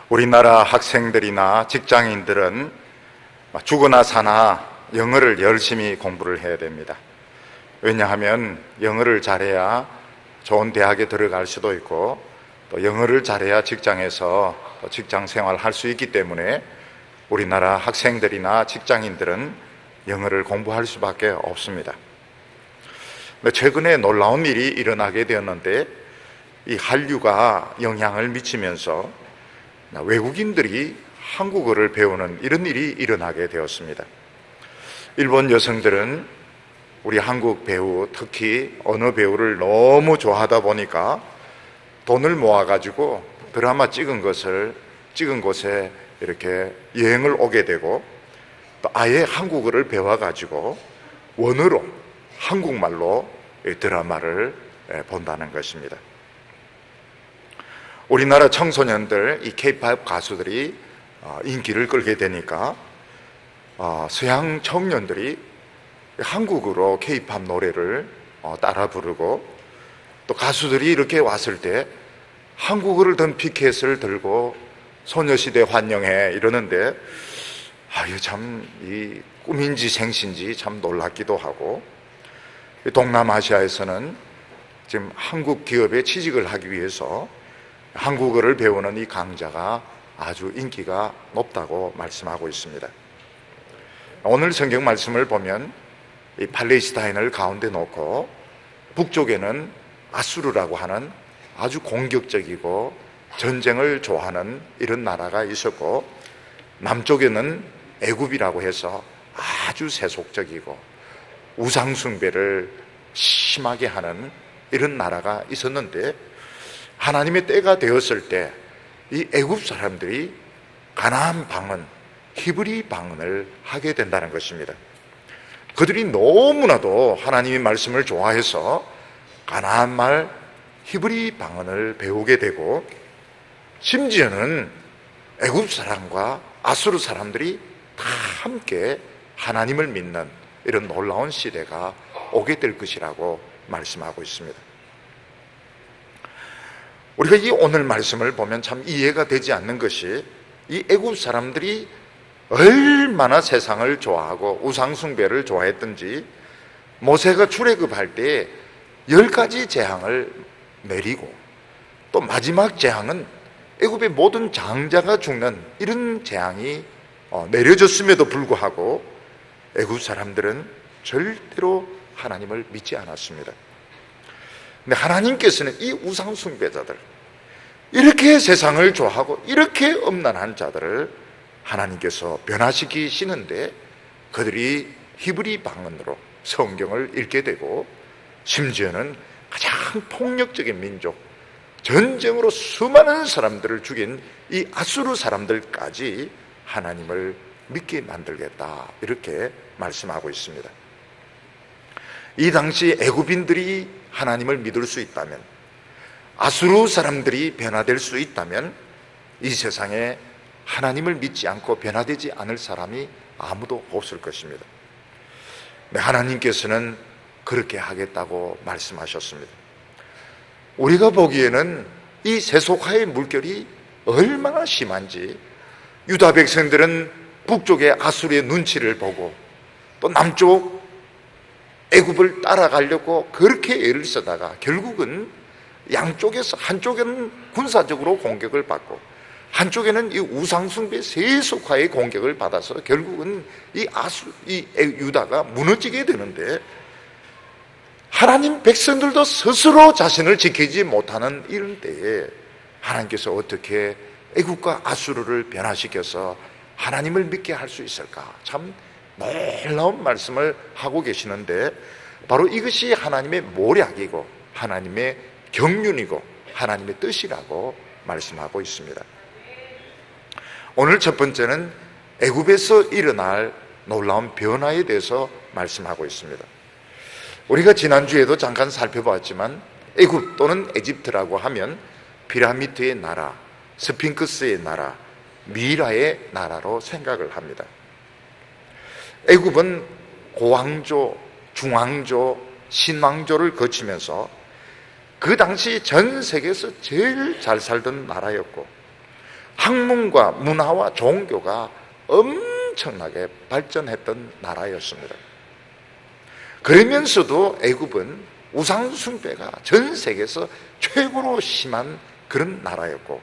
우리나라 학생들이나 직장인들은 죽으나 사나 영어를 열심히 공부를 해야 됩니다. 왜냐하면 영어를 잘해야 좋은 대학에 들어갈 수도 있고, 또 영어를 잘해야 직장에서 직장 생활을 할 수 있기 때문에 우리나라 학생들이나 직장인들은 영어를 공부할 수밖에 없습니다. 최근에 놀라운 일이 일어나게 되었는데, 이 한류가 영향을 미치면서 외국인들이 한국어를 배우는 이런 일이 일어나게 되었습니다. 일본 여성들은 우리 한국 배우, 특히 언어 배우를 너무 좋아하다 보니까 돈을 모아가지고 드라마 찍은 곳에 이렇게 여행을 오게 되고, 또 아예 한국어를 배워가지고 원어로, 한국말로 드라마를 본다는 것입니다. 우리나라 청소년들, 이 K-POP 가수들이 인기를 끌게 되니까 서양 청년들이 한국어로 K-POP 노래를 따라 부르고, 또 가수들이 이렇게 왔을 때 한국어를 든 피켓을 들고 소녀시대 환영해 이러는데, 이거 참 이 꿈인지 생신지 참 놀랍기도 하고, 동남아시아에서는 지금 한국 기업에 취직을 하기 위해서 한국어를 배우는 이 강좌가 아주 인기가 높다고 말씀하고 있습니다. 오늘 성경 말씀을 보면 이 팔레스타인을 가운데 놓고 북쪽에는 아수르라고 하는 아주 공격적이고 전쟁을 좋아하는 이런 나라가 있었고, 남쪽에는 애굽이라고 해서 아주 세속적이고 우상숭배를 심하게 하는 이런 나라가 있었는데, 하나님의 때가 되었을 때 이 애굽 사람들이 가나안 방언, 히브리 방언을 하게 된다는 것입니다. 그들이 너무나도 하나님의 말씀을 좋아해서 가나안 말, 히브리 방언을 배우게 되고, 심지어는 애굽 사람과 아수르 사람들이 다 함께 하나님을 믿는 이런 놀라운 시대가 오게 될 것이라고 말씀하고 있습니다. 우리가 이 오늘 말씀을 보면 참 이해가 되지 않는 것이, 이 애굽 사람들이 얼마나 세상을 좋아하고 우상숭배를 좋아했던지, 모세가 출애굽할 때 10가지 재앙을 내리고, 또 마지막 재앙은 애굽의 모든 장자가 죽는 이런 재앙이 내려졌음에도 불구하고 애굽 사람들은 절대로 하나님을 믿지 않았습니다. 근데 하나님께서는 이 우상숭배자들, 이렇게 세상을 좋아하고 이렇게 엄난한 자들을 하나님께서 변화시키시는데, 그들이 히브리 방언으로 성경을 읽게 되고, 심지어는 가장 폭력적인 민족, 전쟁으로 수많은 사람들을 죽인 이 아수르 사람들까지 하나님을 믿게 만들겠다, 이렇게 말씀하고 있습니다. 이 당시 애굽인들이 하나님을 믿을 수 있다면, 아수르 사람들이 변화될 수 있다면, 이 세상에 하나님을 믿지 않고 변화되지 않을 사람이 아무도 없을 것입니다. 하나님께서는 그렇게 하겠다고 말씀하셨습니다. 우리가 보기에는 이 세속화의 물결이 얼마나 심한지, 유다 백성들은 북쪽의 아수르의 눈치를 보고 또 남쪽 애굽을 따라가려고 그렇게 애를 쓰다가 결국은 양쪽에서, 한쪽에는 군사적으로 공격을 받고 한쪽에는 이 우상숭배 세속화의 공격을 받아서 결국은 이 유다가 무너지게 되는데, 하나님 백성들도 스스로 자신을 지키지 못하는 이런 때에 하나님께서 어떻게 애굽과 아수르를 변화시켜서 하나님을 믿게 할 수 있을까? 참 놀라운 말씀을 하고 계시는데, 바로 이것이 하나님의 모략이고 하나님의 경륜이고 하나님의 뜻이라고 말씀하고 있습니다. 오늘 첫 번째는 애굽에서 일어날 놀라운 변화에 대해서 말씀하고 있습니다. 우리가 지난주에도 잠깐 살펴봤지만, 애굽 또는 에집트라고 하면 피라미드의 나라, 스핑크스의 나라, 미라의 나라로 생각을 합니다. 애굽은 고왕조, 중왕조, 신왕조를 거치면서 그 당시 전 세계에서 제일 잘 살던 나라였고, 학문과 문화와 종교가 엄청나게 발전했던 나라였습니다. 그러면서도 애굽은 우상 숭배가 전 세계에서 최고로 심한 그런 나라였고,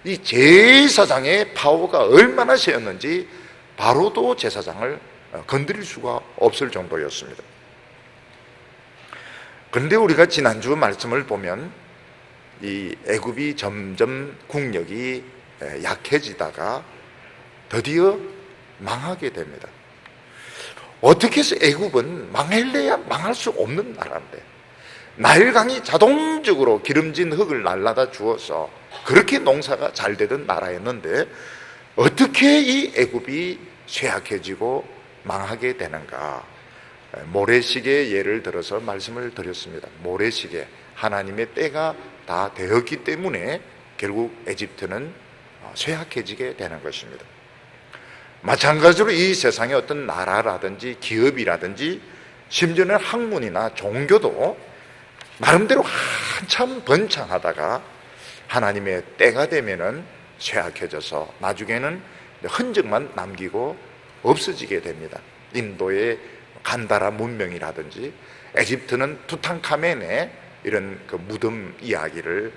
이 제사장의 파워가 얼마나 세었는지 바로도 제사장을 건드릴 수가 없을 정도였습니다. 그런데 우리가 지난주 말씀을 보면 이 애굽이 점점 국력이 약해지다가 드디어 망하게 됩니다. 어떻게 해서 애굽은 망할래야 망할 수 없는 나라인데, 나일강이 자동적으로 기름진 흙을 날라다 주어서 그렇게 농사가 잘 되던 나라였는데 어떻게 이 애굽이 쇠약해지고 망하게 되는가? 모래시계의 예를 들어서 말씀을 드렸습니다. 모래시계, 하나님의 때가 다 되었기 때문에 결국 에집트는 쇠약해지게 되는 것입니다. 마찬가지로 이 세상의 어떤 나라라든지 기업이라든지 심지어는 학문이나 종교도 나름대로 한참 번창하다가 하나님의 때가 되면은 쇠약해져서 나중에는 흔적만 남기고 없어지게 됩니다. 인도의 간다라 문명이라든지, 에집트는 투탕카멘의 이런 그 무덤 이야기를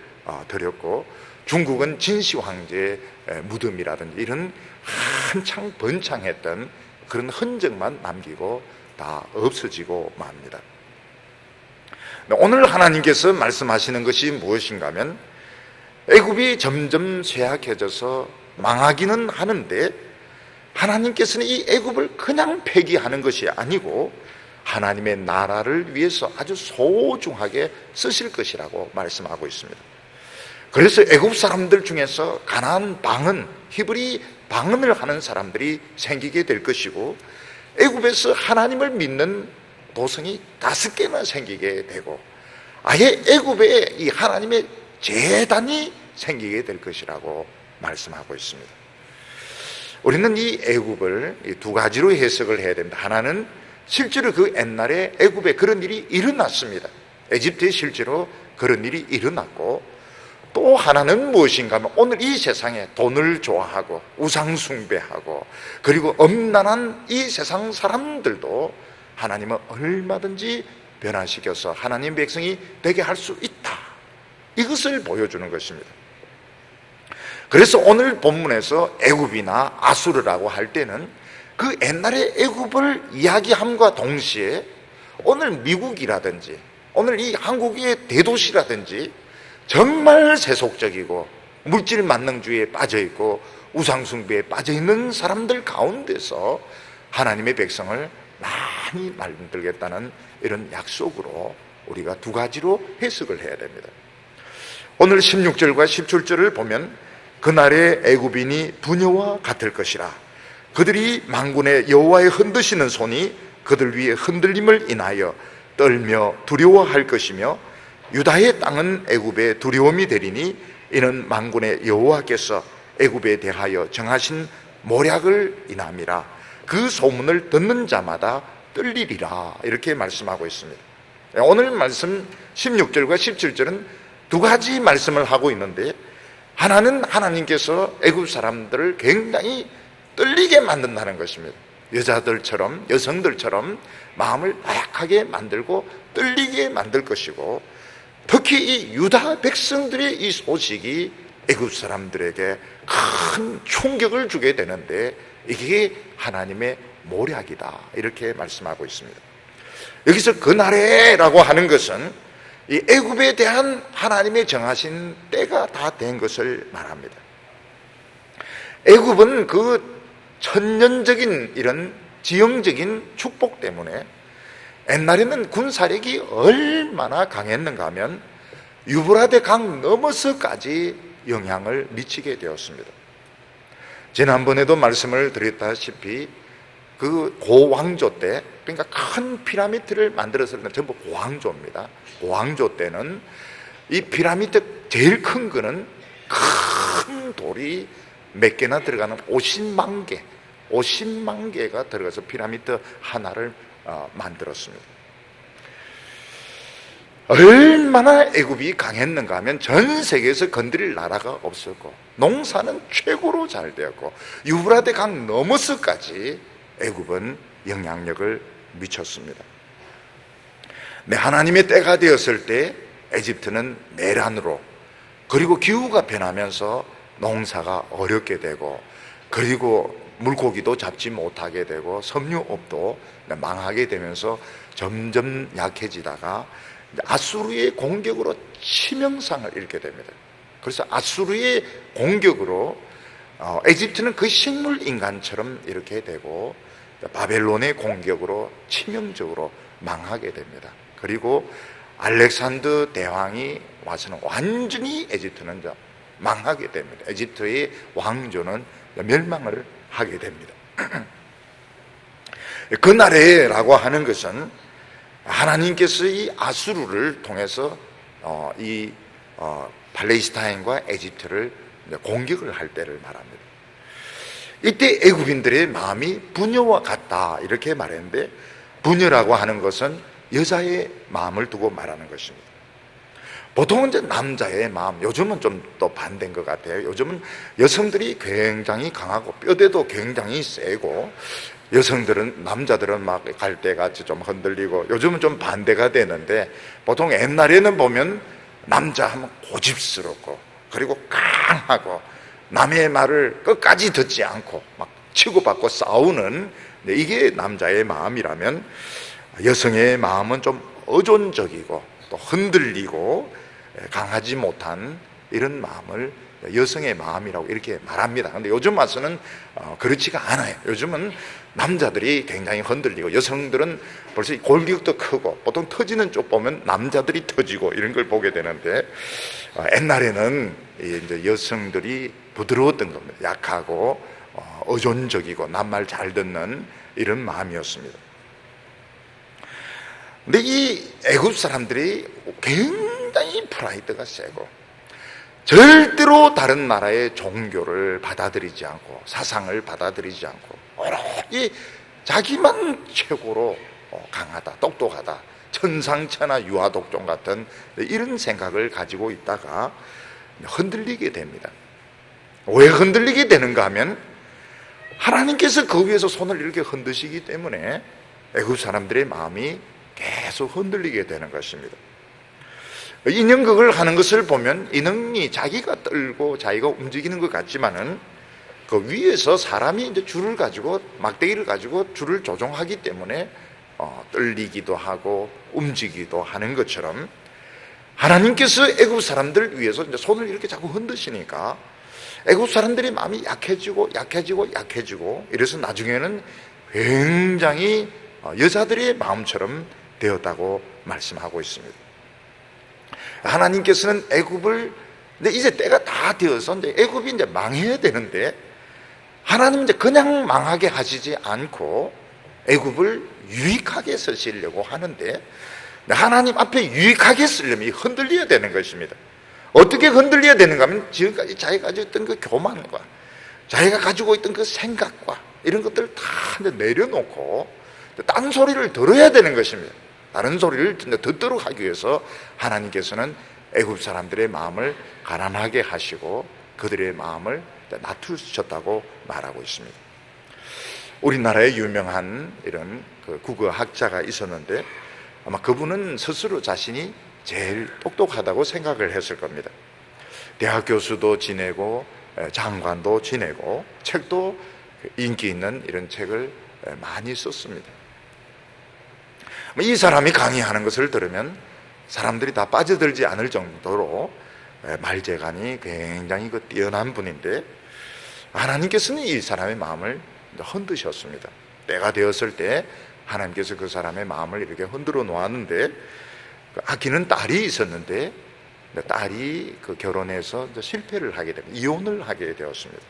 드렸고, 중국은 진시 황제의 무덤이라든지 이런 한창 번창했던 그런 흔적만 남기고 다 없어지고 맙니다. 오늘 하나님께서 말씀하시는 것이 무엇인가 하면, 애굽이 점점 쇠약해져서 망하기는 하는데 하나님께서는 이 애굽을 그냥 폐기하는 것이 아니고 하나님의 나라를 위해서 아주 소중하게 쓰실 것이라고 말씀하고 있습니다. 그래서 애굽 사람들 중에서 가나안 방언, 히브리 방언을 하는 사람들이 생기게 될 것이고, 애굽에서 하나님을 믿는 도성이 5개나 생기게 되고, 아예 애굽에 이 하나님의 제단이 생기게 될 것이라고 말씀하고 있습니다. 우리는 이 애굽을 2가지로 해석을 해야 됩니다. 하나는 실제로 그 옛날에 애굽에 그런 일이 일어났습니다. 에집트에 실제로 그런 일이 일어났고, 또 하나는 무엇인가 하면 오늘 이 세상에 돈을 좋아하고 우상 숭배하고 그리고 엄난한 이 세상 사람들도 하나님은 얼마든지 변화시켜서 하나님 백성이 되게 할 수 있다, 이것을 보여주는 것입니다. 그래서 오늘 본문에서 애굽이나 아수르라고 할 때는 그 옛날의 애굽을 이야기함과 동시에 오늘 미국이라든지 오늘 이 한국의 대도시라든지 정말 세속적이고 물질 만능주의에 빠져있고 우상숭배에 빠져있는 사람들 가운데서 하나님의 백성을 많이 만들겠다는 이런 약속으로 우리가 2가지로 해석을 해야 됩니다. 오늘 16절과 17절을 보면, 그날의 애굽인이 부녀와 같을 것이라. 그들이 만군의 여호와의 흔드시는 손이 그들 위에 흔들림을 인하여 떨며 두려워할 것이며, 유다의 땅은 애굽의 두려움이 되리니 이는 만군의 여호와께서 애굽에 대하여 정하신 모략을 인함이라. 그 소문을 듣는 자마다 떨리리라. 이렇게 말씀하고 있습니다. 오늘 말씀 16절과 17절은 2가지 말씀을 하고 있는데, 하나는 하나님께서 애굽 사람들을 굉장히 떨리게 만든다는 것입니다. 여자들처럼, 여성들처럼 마음을 나약하게 만들고 떨리게 만들 것이고, 특히 이 유다 백성들의 이 소식이 애굽 사람들에게 큰 충격을 주게 되는데 이게 하나님의 모략이다, 이렇게 말씀하고 있습니다. 여기서 그날에라고 하는 것은 이 애굽에 대한 하나님의 정하신 때가 다 된 것을 말합니다. 애굽은 그 천년적인 이런 지형적인 축복 때문에 옛날에는 군사력이 얼마나 강했는가 하면 유브라데 강 넘어서까지 영향을 미치게 되었습니다. 지난번에도 말씀을 드렸다시피 그 고왕조 때, 그러니까 큰 피라미드를 만들어서 전부 고왕조입니다. 고왕조 때는 이 피라미드 제일 큰 거는 큰 돌이 몇 개나 들어가는 50만 개가 들어가서 피라미드 하나를 만들었습니다. 얼마나 애굽이 강했는가 하면 전 세계에서 건드릴 나라가 없었고, 농사는 최고로 잘 되었고, 유브라데 강 너머서까지 애굽은 영향력을 미쳤습니다. 네, 하나님의 때가 되었을 때 에집트는 내란으로, 그리고 기후가 변하면서 농사가 어렵게 되고, 그리고 물고기도 잡지 못하게 되고, 섬유업도 망하게 되면서 점점 약해지다가 아수르의 공격으로 치명상을 입게 됩니다. 그래서 아수르의 공격으로 에집트는 그 식물인간처럼 이렇게 되고, 바벨론의 공격으로 치명적으로 망하게 됩니다. 그리고 알렉산더 대왕이 와서는 완전히 에집트는 망하게 됩니다. 에집트의 왕조는 멸망을 하게 됩니다. 그 나라라고 하는 것은 하나님께서 이 아수르를 통해서 팔레스타인과 에집트를 공격을 할 때를 말합니다. 이때 애굽인들의 마음이 부녀와 같다 이렇게 말했는데, 부녀라고 하는 것은 여자의 마음을 두고 말하는 것입니다. 보통은 이제 남자의 마음, 요즘은 좀 또 반대인 것 같아요. 요즘은 여성들이 굉장히 강하고 뼈대도 굉장히 세고, 여성들은, 남자들은 막 갈대같이 좀 흔들리고, 요즘은 좀 반대가 되는데, 보통 옛날에는 보면 남자 하면 고집스럽고, 그리고 강하고, 남의 말을 끝까지 듣지 않고 막 치고받고 싸우는, 이게 남자의 마음이라면, 여성의 마음은 좀 의존적이고 또 흔들리고 강하지 못한 이런 마음을 여성의 마음이라고 이렇게 말합니다. 그런데 요즘 와서는 그렇지가 않아요. 요즘은 남자들이 굉장히 흔들리고, 여성들은 벌써 골격도 크고, 보통 터지는 쪽 보면 남자들이 터지고 이런 걸 보게 되는데, 옛날에는 이제 여성들이 부드러웠던 겁니다. 약하고 의존적이고 남 말 잘 듣는 이런 마음이었습니다. 근데 이 애굽 사람들이 굉장히 프라이드가 세고, 절대로 다른 나라의 종교를 받아들이지 않고, 사상을 받아들이지 않고, 오로지 자기만 최고로 강하다, 똑똑하다, 천상천하 유아독존 같은 이런 생각을 가지고 있다가 흔들리게 됩니다. 왜 흔들리게 되는가 하면, 하나님께서 그 위에서 손을 이렇게 흔드시기 때문에 애굽 사람들의 마음이 계속 흔들리게 되는 것입니다. 인형극을 하는 것을 보면 인형이 자기가 떨고 자기가 움직이는 것 같지만은, 그 위에서 사람이 이제 줄을 가지고, 막대기를 가지고 줄을 조종하기 때문에 떨리기도 하고 움직이기도 하는 것처럼, 하나님께서 애굽 사람들 위해서 이제 손을 이렇게 자꾸 흔드시니까 애굽 사람들의 마음이 약해지고 이래서 나중에는 굉장히 여자들의 마음처럼 되었다고 말씀하고 있습니다. 하나님께서는 애굽을, 근데 이제 때가 다 되어서 이제 애굽이 이제 망해야 되는데, 하나님은 이제 그냥 망하게 하시지 않고 애굽을 유익하게 쓰시려고 하는데, 하나님 앞에 유익하게 쓰려면 흔들려야 되는 것입니다. 어떻게 흔들려야 되는가 하면, 지금까지 자기가 가지고 있던 그 교만과 자기가 가지고 있던 그 생각과 이런 것들을 다 내려놓고 딴 소리를 들어야 되는 것입니다. 다른 소리를 듣도록 하기 위해서 하나님께서는 애굽 사람들의 마음을 가난하게 하시고 그들의 마음을 낮추셨다고 말하고 있습니다. 우리나라에 유명한 이런 그 국어학자가 있었는데, 아마 그분은 스스로 자신이 제일 똑똑하다고 생각을 했을 겁니다. 대학 교수도 지내고 장관도 지내고 책도 인기 있는 이런 책을 많이 썼습니다. 이 사람이 강의하는 것을 들으면 사람들이 다 빠져들지 않을 정도로 말재간이 굉장히 뛰어난 분인데, 하나님께서는 이 사람의 마음을 흔드셨습니다. 때가 되었을 때 하나님께서 그 사람의 마음을 이렇게 흔들어 놓았는데, 아끼는 딸이 있었는데 딸이 그 결혼해서 실패를 하게 됩니다. 이혼을 하게 되었습니다.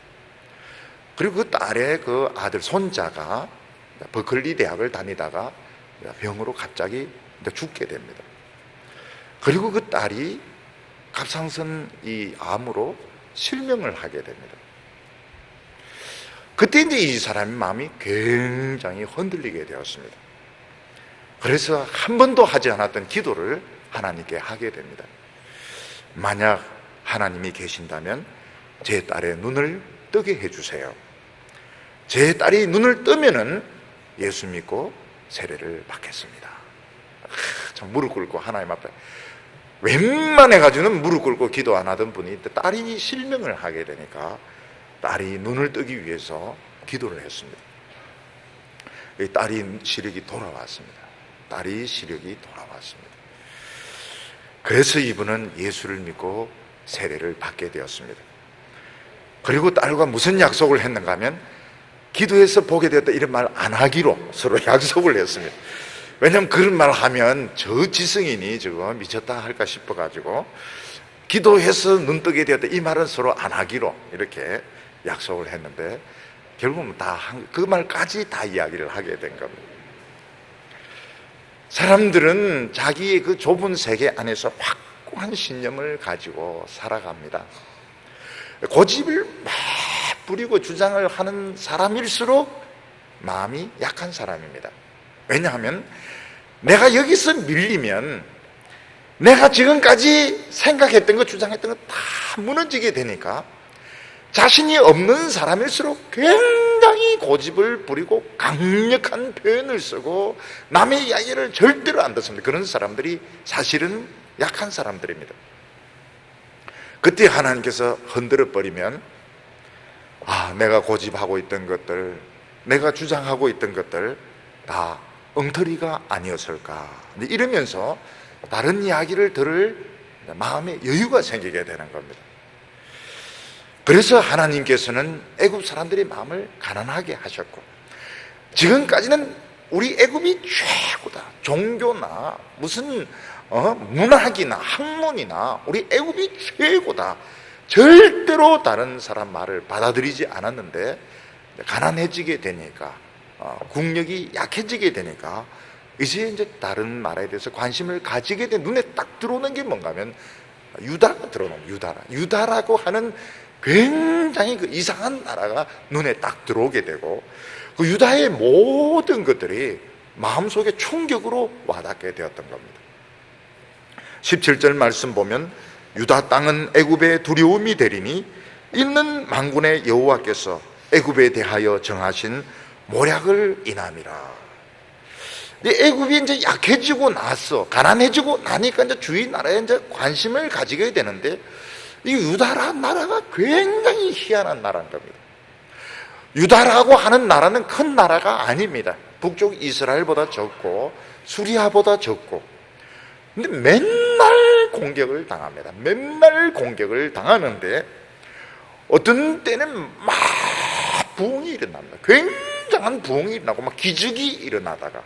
그리고 그 딸의 그 아들 손자가 버클리 대학을 다니다가 병으로 갑자기 죽게 됩니다. 그리고 그 딸이 갑상선 이 암으로 실명을 하게 됩니다. 그때 이제 이 사람의 마음이 굉장히 흔들리게 되었습니다. 그래서 한 번도 하지 않았던 기도를 하나님께 하게 됩니다. 만약 하나님이 계신다면 제 딸의 눈을 뜨게 해주세요. 제 딸이 눈을 뜨면은 예수 믿고 세례를 받겠습니다. 참 무릎 꿇고 하나님 앞에 웬만해가지고는 무릎 꿇고 기도 안 하던 분이 딸이 실명을 하게 되니까 딸이 눈을 뜨기 위해서 기도를 했습니다. 딸이 시력이 돌아왔습니다. 딸이 시력이 돌아왔습니다. 그래서 이분은 예수를 믿고 세례를 받게 되었습니다. 그리고 딸과 무슨 약속을 했는가 하면 기도해서 보게 되었다 이런 말 안 하기로 서로 약속을 했습니다. 왜냐하면 그런 말 하면 저 지성인이 저거 미쳤다 할까 싶어가지고 기도해서 눈 뜨게 되었다 이 말은 서로 안 하기로 이렇게 약속을 했는데 결국은 다 그 말까지 다 이야기를 하게 된 겁니다. 사람들은 자기의 그 좁은 세계 안에서 확고한 신념을 가지고 살아갑니다. 고집을 막 부리고 주장을 하는 사람일수록 마음이 약한 사람입니다. 왜냐하면 내가 여기서 밀리면 내가 지금까지 생각했던 것, 주장했던 것 다 무너지게 되니까 자신이 없는 사람일수록 굉장히 고집을 부리고 강력한 표현을 쓰고 남의 이야기를 절대로 안 듣습니다. 그런 사람들이 사실은 약한 사람들입니다. 그때 하나님께서 흔들어 버리면 내가 고집하고 있던 것들, 내가 주장하고 있던 것들 다 엉터리가 아니었을까 이러면서 다른 이야기를 들을 마음의 여유가 생기게 되는 겁니다. 그래서 하나님께서는 애굽 사람들의 마음을 가난하게 하셨고 지금까지는 우리 애굽이 최고다, 종교나 무슨 문학이나 학문이나 우리 애굽이 최고다, 절대로 다른 사람 말을 받아들이지 않았는데 가난해지게 되니까 국력이 약해지게 되니까 이제 다른 말에 대해서 관심을 가지게 된, 눈에 딱 들어오는 게 뭔가 하면 유다가 들어오는 유다라고 하는 굉장히 그 이상한 나라가 눈에 딱 들어오게 되고 그 유다의 모든 것들이 마음속에 충격으로 와닿게 되었던 겁니다. 17절 말씀 보면 유다 땅은 애굽의 두려움이 되리니 있는 만군의 여호와께서 애굽에 대하여 정하신 모략을 인함이라. 애굽이 이제 약해지고 나서 가난해지고 나니까 이제 주위 나라에 이제 관심을 가지게 되는데 이 유다라는 나라가 굉장히 희한한 나라인 겁니다. 유다라고 하는 나라는 큰 나라가 아닙니다. 북쪽 이스라엘보다 적고 수리아보다 적고 근데 맨날 공격을 당합니다. 맨날 공격을 당하는데 어떤 때는 막 부흥이 일어납니다. 굉장한 부흥이 일어나고 막 기적이 일어나다가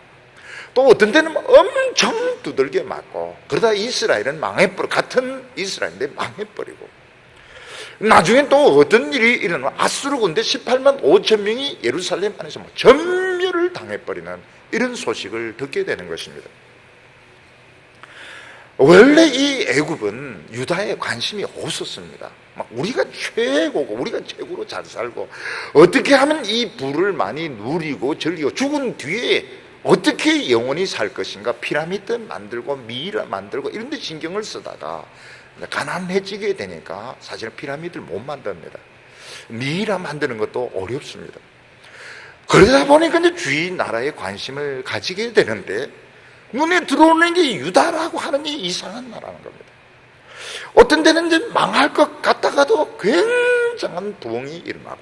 또 어떤 때는 엄청 두들겨 맞고 그러다 이스라엘은 망해버리고 같은 이스라엘인데 망해버리고 나중에 또 어떤 일이 일어나면 아수르 군대 18만 5천 명이 예루살렘 안에서 전멸을 당해버리는 이런 소식을 듣게 되는 것입니다. 원래 이 애굽은 유다에 관심이 없었습니다. 막 우리가 최고고 우리가 최고로 잘 살고 어떻게 하면 이 부를 많이 누리고 즐기고 죽은 뒤에 어떻게 영원히 살 것인가 피라미드 만들고 미이라 만들고 이런 데 신경을 쓰다가 가난해지게 되니까 사실은 피라미드를 못 만듭니다. 미이라 만드는 것도 어렵습니다. 그러다 보니까 이제 주위 나라에 관심을 가지게 되는데 눈에 들어오는 게 유다라고 하는 이 이상한 나라는 겁니다. 어떤 데는 이제 망할 것 같다가도 굉장한 부흥이 일어나고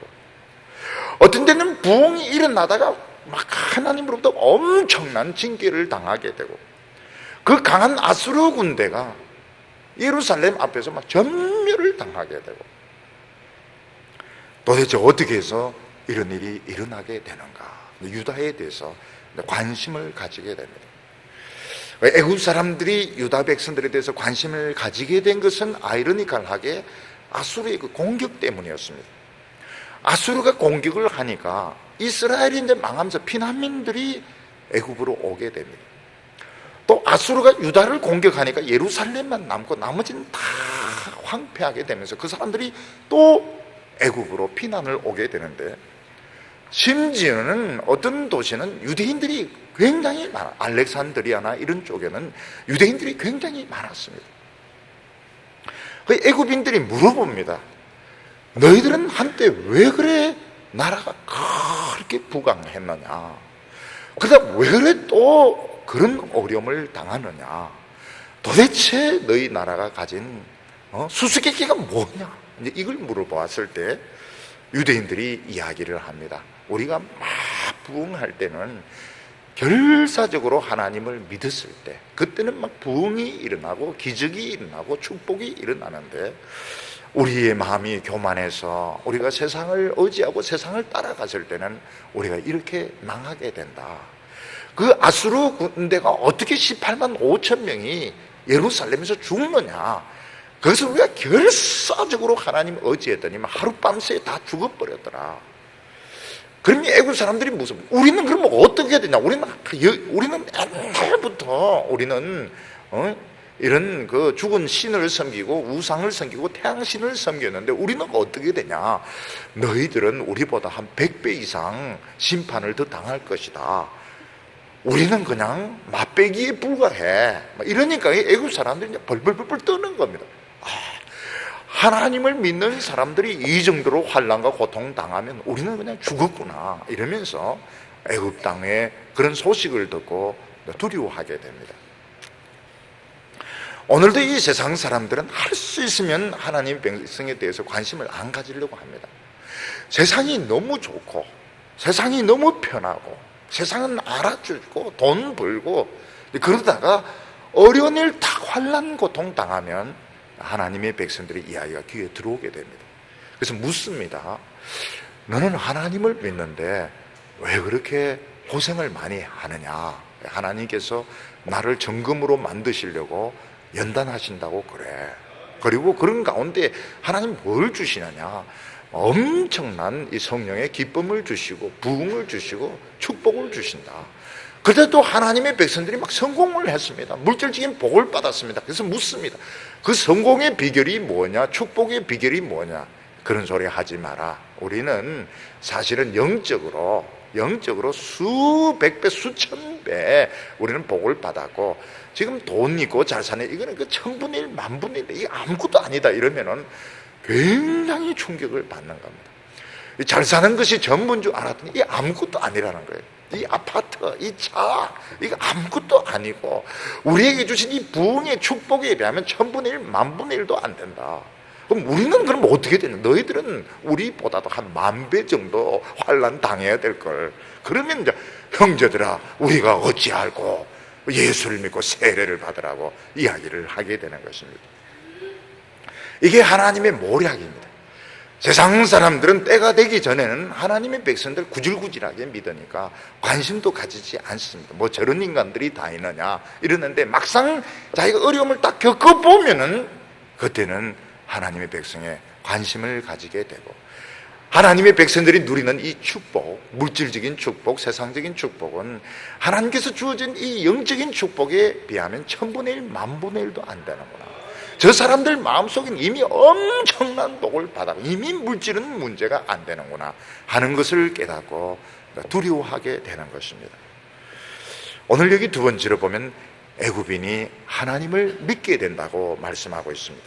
어떤 데는 부흥이 일어나다가 막 하나님으로부터 엄청난 징계를 당하게 되고 그 강한 아수르 군대가 예루살렘 앞에서 막 전멸을 당하게 되고 도대체 어떻게 해서 이런 일이 일어나게 되는가 유다에 대해서 관심을 가지게 됩니다. 애굽 사람들이 유다 백성들에 대해서 관심을 가지게 된 것은 아이러니컬하게 아수르의 그 공격 때문이었습니다. 아수르가 공격을 하니까 이스라엘이 이제 망하면서 피난민들이 애굽으로 오게 됩니다. 또 아수르가 유다를 공격하니까 예루살렘만 남고 나머지는 다 황폐하게 되면서 그 사람들이 또 애굽으로 피난을 오게 되는데 심지어는 어떤 도시는 유대인들이 굉장히 많아. 알렉산드리아나 이런 쪽에는 유대인들이 굉장히 많았습니다. 그 애굽인들이 물어봅니다. 너희들은 한때 왜 그래 나라가 그렇게 부강했느냐? 그다음 왜 그래 또 그런 어려움을 당하느냐? 도대체 너희 나라가 가진 수수께끼가 뭐냐? 이제 이걸 물어보았을 때 유대인들이 이야기를 합니다. 우리가 막 부흥할 때는 결사적으로 하나님을 믿었을 때, 그때는 막 부흥이 일어나고 기적이 일어나고 축복이 일어나는데, 우리의 마음이 교만해서 우리가 세상을 의지하고 세상을 따라갔을 때는 우리가 이렇게 망하게 된다. 그 아수르 군대가 어떻게 18만 5천 명이 예루살렘에서 죽느냐? 그것을 우리가 결사적으로 하나님 의지했더니 하룻밤새에 다 죽어버렸더라. 그러면 애국 사람들이 무슨, 우리는 그러면 어떻게 되냐? 우리는 옛날부터 우리는 이런 그 죽은 신을 섬기고 우상을 섬기고 태양신을 섬겼는데 우리는 어떻게 되냐? 너희들은 우리보다 한 100배 이상 심판을 더 당할 것이다. 우리는 그냥 맛배기에 불과해. 이러니까 애국 사람들이 이제 벌벌벌 떠는 겁니다. 하나님을 믿는 사람들이 이 정도로 환난과 고통 당하면 우리는 그냥 죽었구나, 이러면서 애굽 땅에 그런 소식을 듣고 두려워하게 됩니다. 오늘도 이 세상 사람들은 할 수 있으면 하나님 백성에 대해서 관심을 안 가지려고 합니다. 세상이 너무 좋고 세상이 너무 편하고 세상은 알아주고 돈 벌고, 그러다가 어려운 일 딱 환난 고통 당하면 하나님의 백성들의 이야기가 귀에 들어오게 됩니다. 그래서 묻습니다. 너는 하나님을 믿는데 왜 그렇게 고생을 많이 하느냐? 하나님께서 나를 정금으로 만드시려고 연단하신다고 그래. 그리고 그런 가운데 하나님 뭘 주시느냐? 엄청난 이 성령의 기쁨을 주시고 부흥을 주시고 축복을 주신다. 그때도 하나님의 백성들이 막 성공을 했습니다. 물질적인 복을 받았습니다. 그래서 묻습니다. 그 성공의 비결이 뭐냐? 축복의 비결이 뭐냐? 그런 소리 하지 마라. 우리는 사실은 영적으로 수백 배, 수천 배 우리는 복을 받았고, 지금 돈 있고 잘 사네, 이거는 그 천분의 일, 만분의 일, 이게 아무것도 아니다 이러면은 굉장히 충격을 받는 겁니다. 잘 사는 것이 전부인 줄 알았더니 이게 아무것도 아니라는 거예요. 이 아파트, 이 차, 이거 아무것도 아니고 우리에게 주신 이 부흥의 축복에 비하면 천분의 일, 만분의 일도 안 된다. 그럼 우리는 그럼 어떻게 되냐? 너희들은 우리보다도 한 10,000배 정도 환난 당해야 될 걸. 그러면 이제 형제들아, 우리가 어찌 알고 예수를 믿고 세례를 받으라고 이야기를 하게 되는 것입니다. 이게 하나님의 모략입니다. 세상 사람들은 때가 되기 전에는 하나님의 백성들 구질구질하게 믿으니까 관심도 가지지 않습니다. 뭐 저런 인간들이 다 있느냐 이러는데, 막상 자기가 어려움을 딱 겪어보면은 그때는 하나님의 백성에 관심을 가지게 되고, 하나님의 백성들이 누리는 이 축복, 물질적인 축복, 세상적인 축복은 하나님께서 주어진 이 영적인 축복에 비하면 천분의 일, 만분의 일도 안 되는구나. 저 사람들 마음속엔 이미 엄청난 복을 받아 이미 물질은 문제가 안 되는구나 하는 것을 깨닫고 두려워하게 되는 것입니다. 오늘 여기 두 번째로 보면 애굽인이 하나님을 믿게 된다고 말씀하고 있습니다.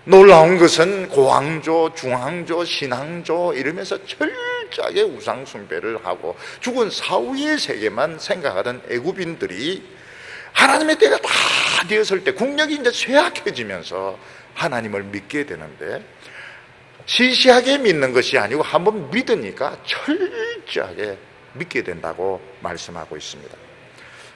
놀라운 것은 고황조, 중황조, 신황조 이러면서 철저하게 우상 숭배를 하고 죽은 사후의 세계만 생각하던 애굽인들이 하나님의 때가 다 되었을 때 국력이 이제 쇠약해지면서 하나님을 믿게 되는데, 시시하게 믿는 것이 아니고 한번 믿으니까 철저하게 믿게 된다고 말씀하고 있습니다.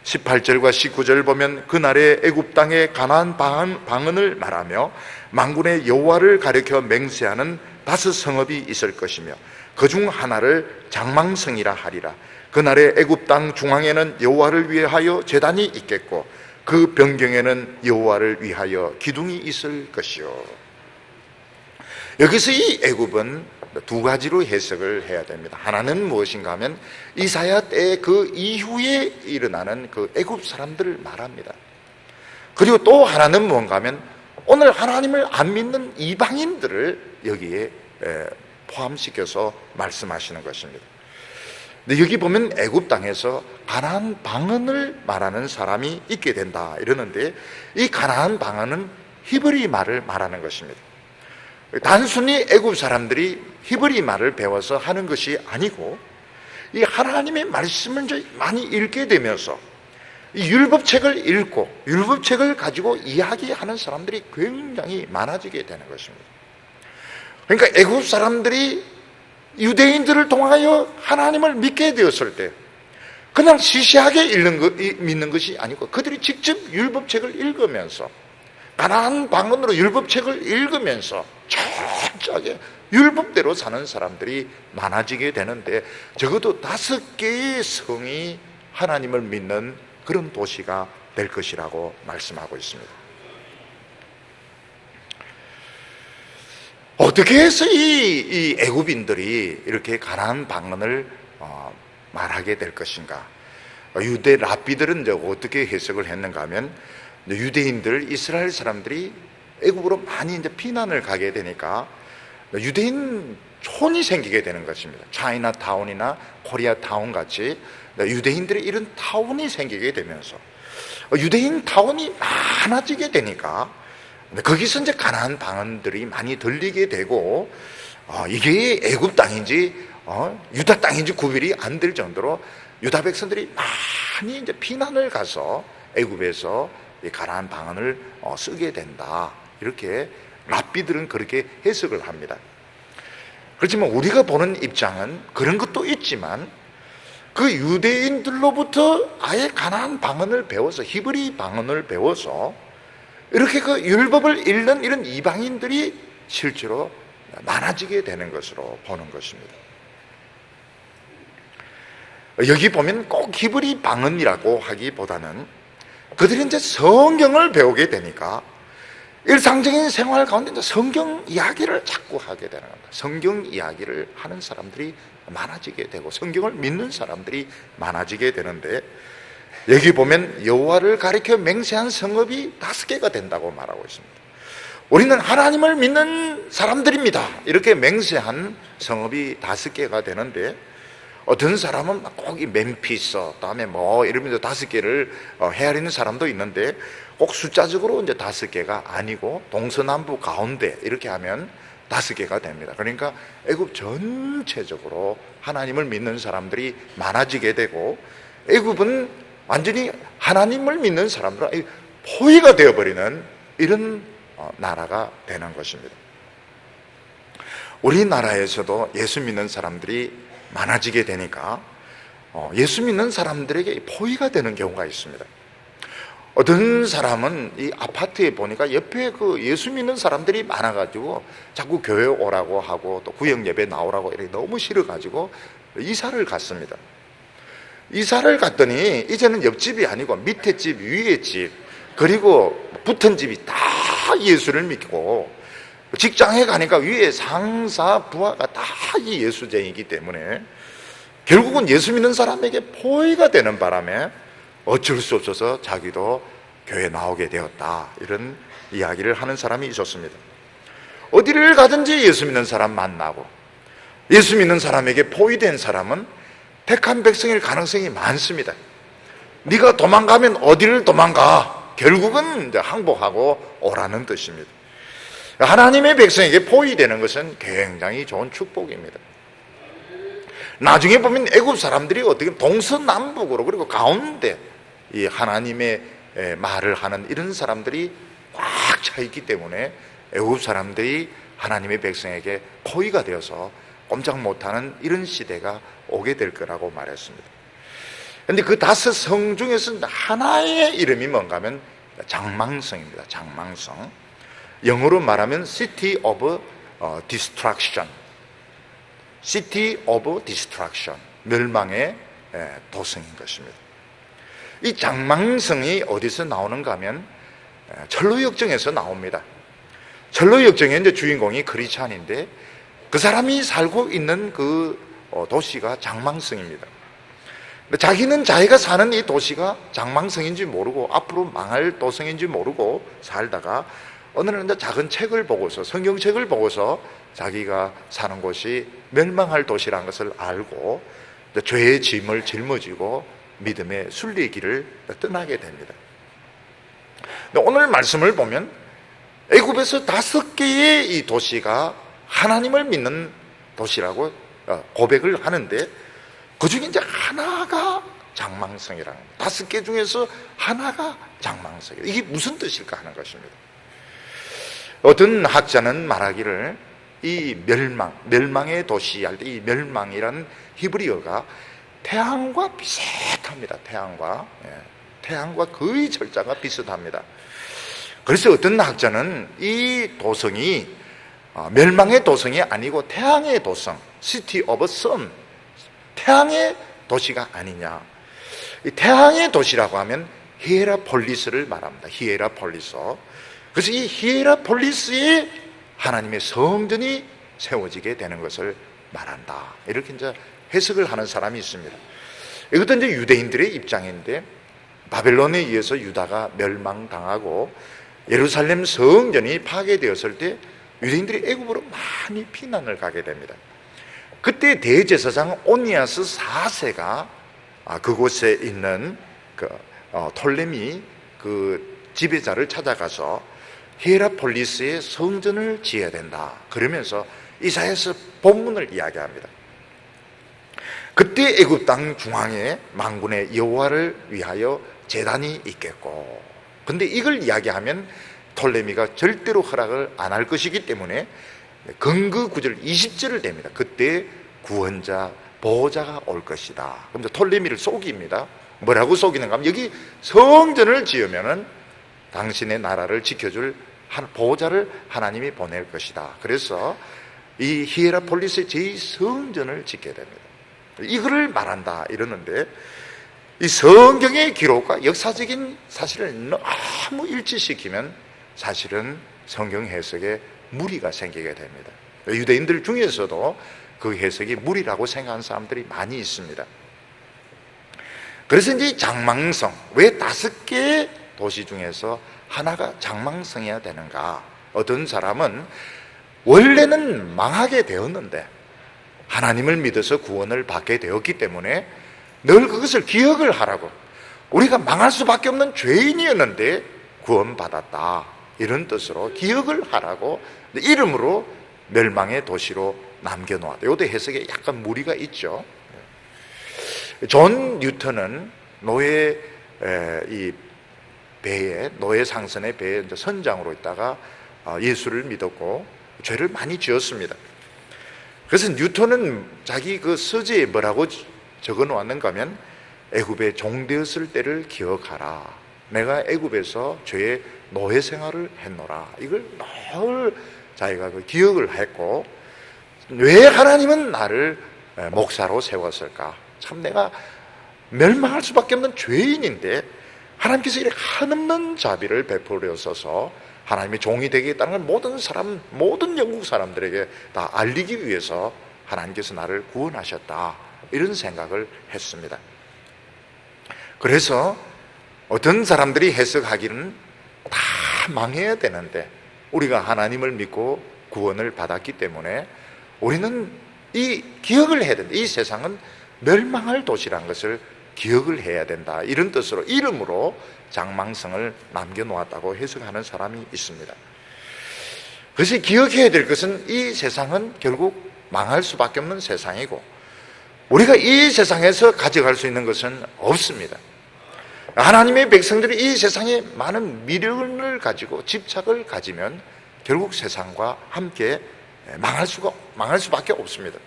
18절과 19절 보면 그날에 애굽 땅에 가나안 방언을 말하며 만군의 여호와를 가리켜 맹세하는 5 성읍이 있을 것이며 그 중 하나를 장망성이라 하리라. 그날에 애굽 땅 중앙에는 여호와를 위하여 제단이 있겠고 그 변경에는 여호와를 위하여 기둥이 있을 것이요. 여기서 이 애굽은 두 가지로 해석을 해야 됩니다. 하나는 무엇인가 하면 이사야 때 그 이후에 일어나는 그 애굽 사람들을 말합니다. 그리고 또 하나는 뭔가 하면 오늘 하나님을 안 믿는 이방인들을 여기에 포함시켜서 말씀하시는 것입니다. 근데 여기 보면 애굽 땅에서 가나안 방언을 말하는 사람이 있게 된다 이러는데, 이 가나안 방언은 히브리 말을 말하는 것입니다. 단순히 애굽 사람들이 히브리 말을 배워서 하는 것이 아니고, 이 하나님의 말씀을 이제 많이 읽게 되면서 이 율법책을 읽고 율법책을 가지고 이야기하는 사람들이 굉장히 많아지게 되는 것입니다. 그러니까 애굽 사람들이 유대인들을 통하여 하나님을 믿게 되었을 때 그냥 시시하게 믿는 것이 아니고, 그들이 직접 율법책을 읽으면서 가나안 방언으로 율법책을 읽으면서 철저하게 율법대로 사는 사람들이 많아지게 되는데, 적어도 5개의 성이 하나님을 믿는 그런 도시가 될 것이라고 말씀하고 있습니다. 어떻게 해서 이 애굽인들이 이렇게 가나안 방언을 말하게 될 것인가? 유대 랍비들은 이제 어떻게 해석을 했는가 하면, 유대인들, 이스라엘 사람들이 애굽으로 많이 이제 피난을 가게 되니까 유대인 촌이 생기게 되는 것입니다. 차이나타운이나 코리아타운 같이 유대인들의 이런 타운이 생기게 되면서 유대인 타운이 많아지게 되니까 거기서 이제 가나안 방언들이 많이 들리게 되고, 이게 애굽 땅인지 유다 땅인지 구별이 안 될 정도로 유다 백성들이 많이 이제 피난을 가서 애굽에서 이 가나안 방언을 쓰게 된다, 이렇게 랍비들은 그렇게 해석을 합니다. 그렇지만 우리가 보는 입장은 그런 것도 있지만, 그 유대인들로부터 아예 가나안 방언을 배워서, 히브리 방언을 배워서 이렇게 그 율법을 읽는 이런 이방인들이 실제로 많아지게 되는 것으로 보는 것입니다. 여기 보면 꼭 히브리 방언이라고 하기보다는 그들이 이제 성경을 배우게 되니까 일상적인 생활 가운데 이제 성경 이야기를 자꾸 하게 되는 겁니다. 성경 이야기를 하는 사람들이 많아지게 되고 성경을 믿는 사람들이 많아지게 되는데, 여기 보면 여호와를 가리켜 맹세한 성읍이 5개가 된다고 말하고 있습니다. 우리는 하나님을 믿는 사람들입니다, 이렇게 맹세한 성읍이 5개가 되는데, 어떤 사람은 꼭 이 멤피스, 다음에 뭐 이러면서 5개를 헤아리는 사람도 있는데, 꼭 숫자적으로 이제 5개가 아니고 동서남북 가운데 이렇게 하면 5개가 됩니다. 그러니까 애굽 전체적으로 하나님을 믿는 사람들이 많아지게 되고, 애굽은 완전히 하나님을 믿는 사람들은 포위가 되어버리는 이런 나라가 되는 것입니다. 우리나라에서도 예수 믿는 사람들이 많아지게 되니까 예수 믿는 사람들에게 포위가 되는 경우가 있습니다. 어떤 사람은 이 아파트에 보니까 옆에 그 예수 믿는 사람들이 많아가지고 자꾸 교회 오라고 하고 또 구역 예배 나오라고 이렇게 너무 싫어가지고 이사를 갔습니다. 이사를 갔더니 이제는 옆집이 아니고 밑에 집, 위에 집, 그리고 붙은 집이 다 예수를 믿고, 직장에 가니까 위에 상사, 부하가 다 이 예수쟁이기 때문에 결국은 예수 믿는 사람에게 포위가 되는 바람에 어쩔 수 없어서 자기도 교회 나오게 되었다, 이런 이야기를 하는 사람이 있었습니다. 어디를 가든지 예수 믿는 사람 만나고, 예수 믿는 사람에게 포위된 사람은 택한 백성일 가능성이 많습니다. 네가 도망가면 어디를 도망가? 결국은 이제 항복하고 오라는 뜻입니다. 하나님의 백성에게 포위되는 것은 굉장히 좋은 축복입니다. 나중에 보면 애굽 사람들이 어떻게 동서남북으로, 그리고 가운데 이 하나님의 말을 하는 이런 사람들이 꽉 차 있기 때문에 애굽 사람들이 하나님의 백성에게 포위가 되어서 꼼짝 못하는 이런 시대가 오게 될 거라고 말했습니다. 그런데 그 5성 중에서 하나의 이름이 뭔가 하면 장망성입니다. 장망성. 영어로 말하면 City of Destruction, City of Destruction, 멸망의 도성인 것입니다. 이 장망성이 어디서 나오는가 하면 철로역정에서 나옵니다. 철로역정의 이제 주인공이 크리스찬인데, 그 사람이 살고 있는 그 도시가 장망성입니다. 자기는 자기가 사는 이 도시가 장망성인지 모르고 앞으로 망할 도성인지 모르고 살다가 어느 날 이제 작은 책을 보고서, 성경책을 보고서 자기가 사는 곳이 멸망할 도시라는 것을 알고 죄의 짐을 짊어지고 믿음의 순례길을 떠나게 됩니다. 오늘 말씀을 보면 애굽에서 5개의 이 도시가 하나님을 믿는 도시라고 고백을 하는데, 그 중에 이제 하나가 장망성이라는 거예요. 5개 중에서 하나가 장망성이에요. 이게 무슨 뜻일까 하는 것입니다. 어떤 학자는 말하기를 이 멸망의 도시 할 때 이 멸망이라는 히브리어가 태양과 비슷합니다. 태양과 거의 절자가 비슷합니다. 그래서 어떤 학자는 이 도성이 멸망의 도성이 아니고 태양의 도성, City of Sun, 태양의 도시가 아니냐. 이 태양의 도시라고 하면 히에라폴리스를 말합니다. 히에라폴리스. 그래서 이 히에라폴리스에 하나님의 성전이 세워지게 되는 것을 말한다. 이렇게 이제 해석을 하는 사람이 있습니다. 이것도 이제 유대인들의 입장인데, 바벨론에 의해서 유다가 멸망당하고 예루살렘 성전이 파괴되었을 때 유대인들이 애굽으로 많이 피난을 가게 됩니다. 그때 대제사장 오니아스 4세가 그곳에 있는 톨레미 그 지배자를 찾아가서 히에라폴리스에 성전을 지어야 된다 그러면서 이사야서 본문을 이야기합니다. 그때 애굽 땅 중앙에 만군의 여호와를 위하여 제단이 있겠고, 근데 이걸 이야기하면 톨레미가 절대로 허락을 안 할 것이기 때문에 근거 9절 20절을 댑니다. 그때 구원자 보호자가 올 것이다. 그럼 톨레미를 속입니다. 뭐라고 속이는가 하면, 여기 성전을 지으면은 당신의 나라를 지켜줄 보호자를 하나님이 보낼 것이다. 그래서 이 히에라폴리스의 제2성전을 짓게 됩니다. 이거를 말한다 이러는데, 이 성경의 기록과 역사적인 사실을 너무 일치시키면 사실은 성경 해석에 무리가 생기게 됩니다. 유대인들 중에서도 그 해석이 무리라고 생각하는 사람들이 많이 있습니다. 그래서 이제 장망성, 왜 5개의 도시 중에서 하나가 장망성이어야 되는가? 어떤 사람은 원래는 망하게 되었는데 하나님을 믿어서 구원을 받게 되었기 때문에 늘 그것을 기억을 하라고, 우리가 망할 수밖에 없는 죄인이었는데 구원받았다 이런 뜻으로 기억을 하라고 이름으로 멸망의 도시로 남겨놓았다. 이것도 해석에 약간 무리가 있죠. 존 뉴턴은 노예 상선의 배에 선장으로 있다가 예수를 믿었고 죄를 많이 지었습니다. 그래서 뉴턴은 자기 그 서재에 뭐라고 적어 놓았는가 하면, 애굽에 종되었을 때를 기억하라. 내가 애굽에서 죄의 노예 생활을 했노라. 이걸 늘 자기가 그 기억을 했고, 왜 하나님은 나를 목사로 세웠을까? 참 내가 멸망할 수밖에 없는 죄인인데 하나님께서 이렇게 한없는 자비를 베풀어서서 하나님의 종이 되겠다는 걸 모든 영국 사람들에게 다 알리기 위해서 하나님께서 나를 구원하셨다, 이런 생각을 했습니다. 그래서 어떤 사람들이 해석하기는 다 망해야 되는데 우리가 하나님을 믿고 구원을 받았기 때문에 우리는 이 기억을 해야 된다. 이 세상은 멸망할 도시라는 것을 기억을 해야 된다. 이런 뜻으로 이름으로 장망성을 남겨놓았다고 해석하는 사람이 있습니다. 그래서 기억해야 될 것은 이 세상은 결국 망할 수밖에 없는 세상이고 우리가 이 세상에서 가져갈 수 있는 것은 없습니다. 하나님의 백성들이 이 세상에 많은 미련을 가지고 집착을 가지면 결국 세상과 함께 망할 수밖에 없습니다.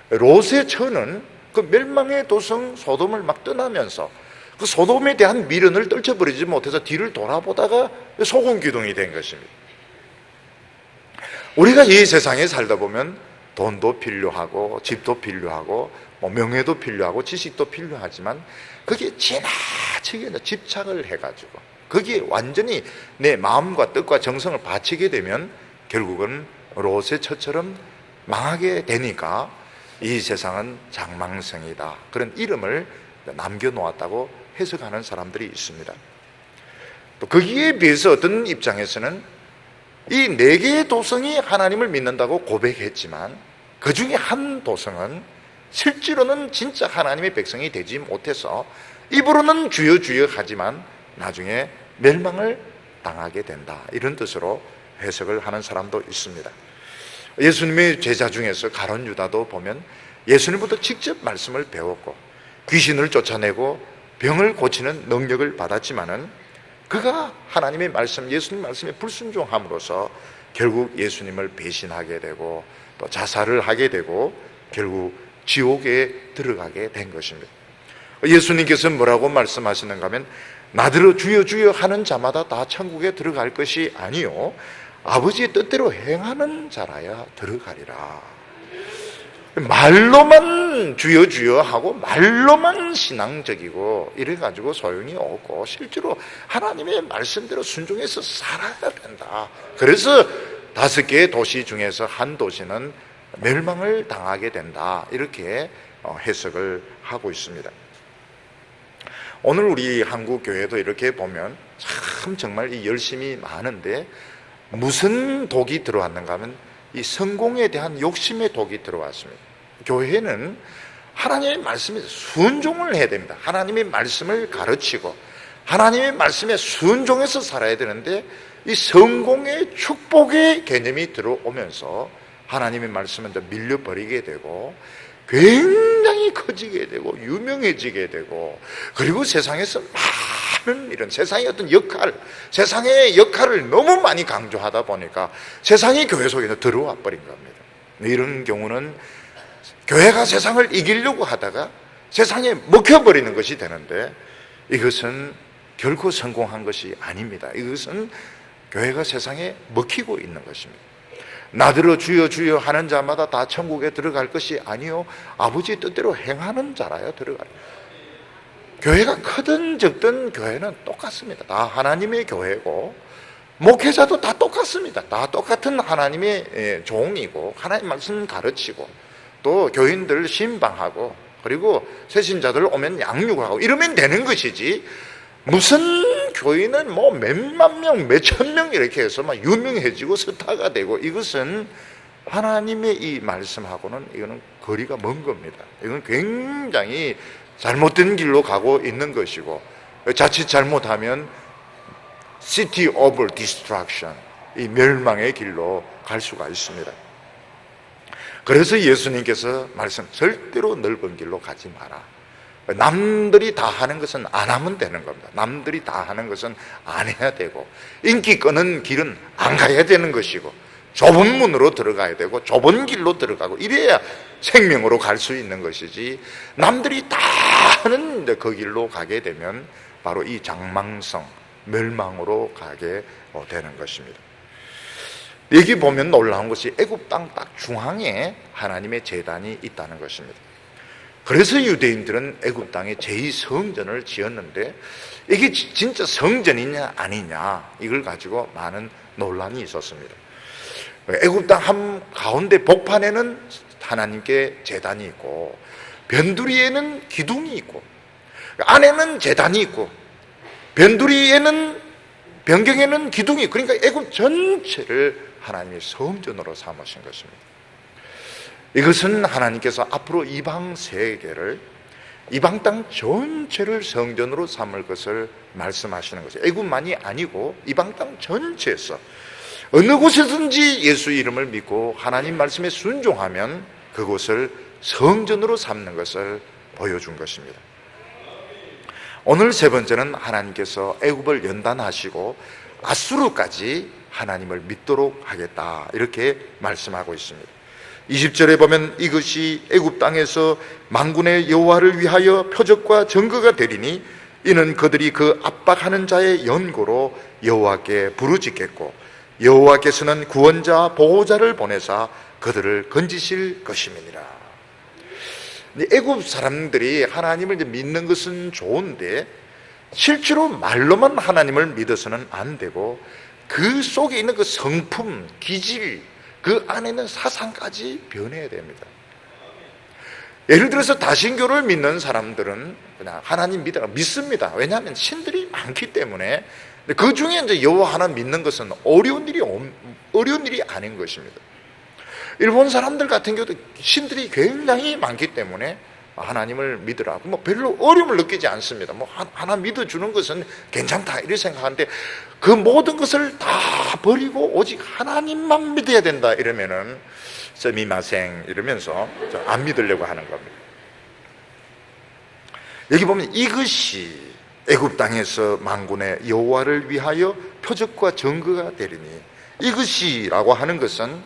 롯의 처는 그 멸망의 도성 소돔을 막 떠나면서 그 소돔에 대한 미련을 떨쳐버리지 못해서 뒤를 돌아보다가 소금 기둥이 된 것입니다. 우리가 이 세상에 살다 보면 돈도 필요하고 집도 필요하고 명예도 필요하고 지식도 필요하지만 거기에 지나치게 집착을 해가지고 거기에 완전히 내 마음과 뜻과 정성을 바치게 되면 결국은 롯의 처처럼 망하게 되니까 이 세상은 장망성이다, 그런 이름을 남겨놓았다고 해석하는 사람들이 있습니다. 또 거기에 비해서 어떤 입장에서는 이 4개의 도성이 하나님을 믿는다고 고백했지만 그 중에 한 도성은 실제로는 진짜 하나님의 백성이 되지 못해서 입으로는 주여 주여 하지만 나중에 멸망을 당하게 된다, 이런 뜻으로 해석을 하는 사람도 있습니다. 예수님의 제자 중에서 가룟 유다도 보면 예수님부터 직접 말씀을 배웠고 귀신을 쫓아내고 병을 고치는 능력을 받았지만은 그가 하나님의 말씀, 예수님 말씀에 불순종함으로써 결국 예수님을 배신하게 되고 또 자살을 하게 되고 결국 지옥에 들어가게 된 것입니다. 예수님께서 뭐라고 말씀하시는가 하면 나더러 주여 주여 하는 자마다 다 천국에 들어갈 것이 아니요 아버지의 뜻대로 행하는 자라야 들어가리라. 말로만 주여 주여 하고 말로만 신앙적이고 이래가지고 소용이 없고 실제로 하나님의 말씀대로 순종해서 살아야 된다. 그래서 5개의 도시 중에서 한 도시는 멸망을 당하게 된다, 이렇게 해석을 하고 있습니다. 오늘 우리 한국 교회도 이렇게 보면 참 정말 이 열심이 많은데 무슨 독이 들어왔는가 하면 이 성공에 대한 욕심의 독이 들어왔습니다. 교회는 하나님의 말씀에 순종을 해야 됩니다. 하나님의 말씀을 가르치고 하나님의 말씀에 순종해서 살아야 되는데 이 성공의 축복의 개념이 들어오면서 하나님의 말씀은 밀려버리게 되고 굉장히 커지게 되고 유명해지게 되고 그리고 세상에서 많은 이런 세상의 어떤 역할, 세상의 역할을 너무 많이 강조하다 보니까 세상이 교회 속에 들어와 버린 겁니다. 이런 경우는 교회가 세상을 이기려고 하다가 세상에 먹혀버리는 것이 되는데 이것은 결코 성공한 것이 아닙니다. 이것은 교회가 세상에 먹히고 있는 것입니다. 나더러 주여 주여 하는 자마다 다 천국에 들어갈 것이 아니요 아버지의 뜻대로 행하는 자라야 들어가라. 교회가 크든 적든 교회는 똑같습니다. 다 하나님의 교회고 목회자도 다 똑같습니다. 다 똑같은 하나님의 종이고 하나님 말씀 가르치고 또 교인들 신방하고 그리고 새신자들 오면 양육하고 이러면 되는 것이지 무슨 교인은 뭐 몇만 명, 몇천 명 이렇게 해서 막 유명해지고 스타가 되고 이것은 하나님의 이 말씀하고는 이거는 거리가 먼 겁니다. 이건 굉장히 잘못된 길로 가고 있는 것이고 자칫 잘못하면 City of Destruction, 이 멸망의 길로 갈 수가 있습니다. 그래서 예수님께서 말씀 절대로 넓은 길로 가지 마라. 남들이 다 하는 것은 안 하면 되는 겁니다. 남들이 다 하는 것은 안 해야 되고 인기 끄는 길은 안 가야 되는 것이고 좁은 문으로 들어가야 되고 좁은 길로 들어가고 이래야 생명으로 갈 수 있는 것이지 남들이 다 하는 그 길로 가게 되면 바로 이 장망성, 멸망으로 가게 되는 것입니다. 여기 보면 놀라운 것이 애굽 땅 딱 중앙에 하나님의 제단이 있다는 것입니다. 그래서 유대인들은 애굽 땅에 제2성전을 지었는데 이게 진짜 성전이냐 아니냐 이걸 가지고 많은 논란이 있었습니다. 애굽 땅 한 가운데 복판에는 하나님께 제단이 있고 변두리에는 기둥이 있고 안에는 제단이 있고 변두리에는 변경에는 기둥이, 그러니까 애굽 전체를 하나님의 성전으로 삼으신 것입니다. 이것은 하나님께서 앞으로 이방 세계를, 이방 땅 전체를 성전으로 삼을 것을 말씀하시는 것이에요. 애굽만이 아니고 이방 땅 전체에서 어느 곳에든지 예수 이름을 믿고 하나님 말씀에 순종하면 그곳을 성전으로 삼는 것을 보여준 것입니다. 오늘 세 번째는 하나님께서 애굽을 연단하시고 아수르까지 하나님을 믿도록 하겠다, 이렇게 말씀하고 있습니다. 20절에 보면 이것이 애굽 땅에서 만군의 여호와를 위하여 표적과 증거가 되리니 이는 그들이 그 압박하는 자의 연고로 여호와께 부르짖겠고 여호와께서는 구원자 보호자를 보내사 그들을 건지실 것임이니라. 애굽 사람들이 하나님을 믿는 것은 좋은데 실제로 말로만 하나님을 믿어서는 안 되고 그 속에 있는 그 성품, 기질, 그 안에 있는 사상까지 변해야 됩니다. 예를 들어서 다신교를 믿는 사람들은 그냥 하나님 믿습니다. 왜냐하면 신들이 많기 때문에. 그 중에 이제 여호와 하나 믿는 것은 어려운 일이 아닌 것입니다. 일본 사람들 같은 경우도 신들이 굉장히 많기 때문에 하나님을 믿으라고 뭐 별로 어려움을 느끼지 않습니다. 뭐 하나 믿어주는 것은 괜찮다 이렇게 생각하는데, 그 모든 것을 다 버리고 오직 하나님만 믿어야 된다 이러면은 스미마생 이러면서 안 믿으려고 하는 겁니다. 여기 보면 이것이 애굽 땅에서 만군의 여호와를 위하여 표적과 증거가 되리니, 이것이라고 하는 것은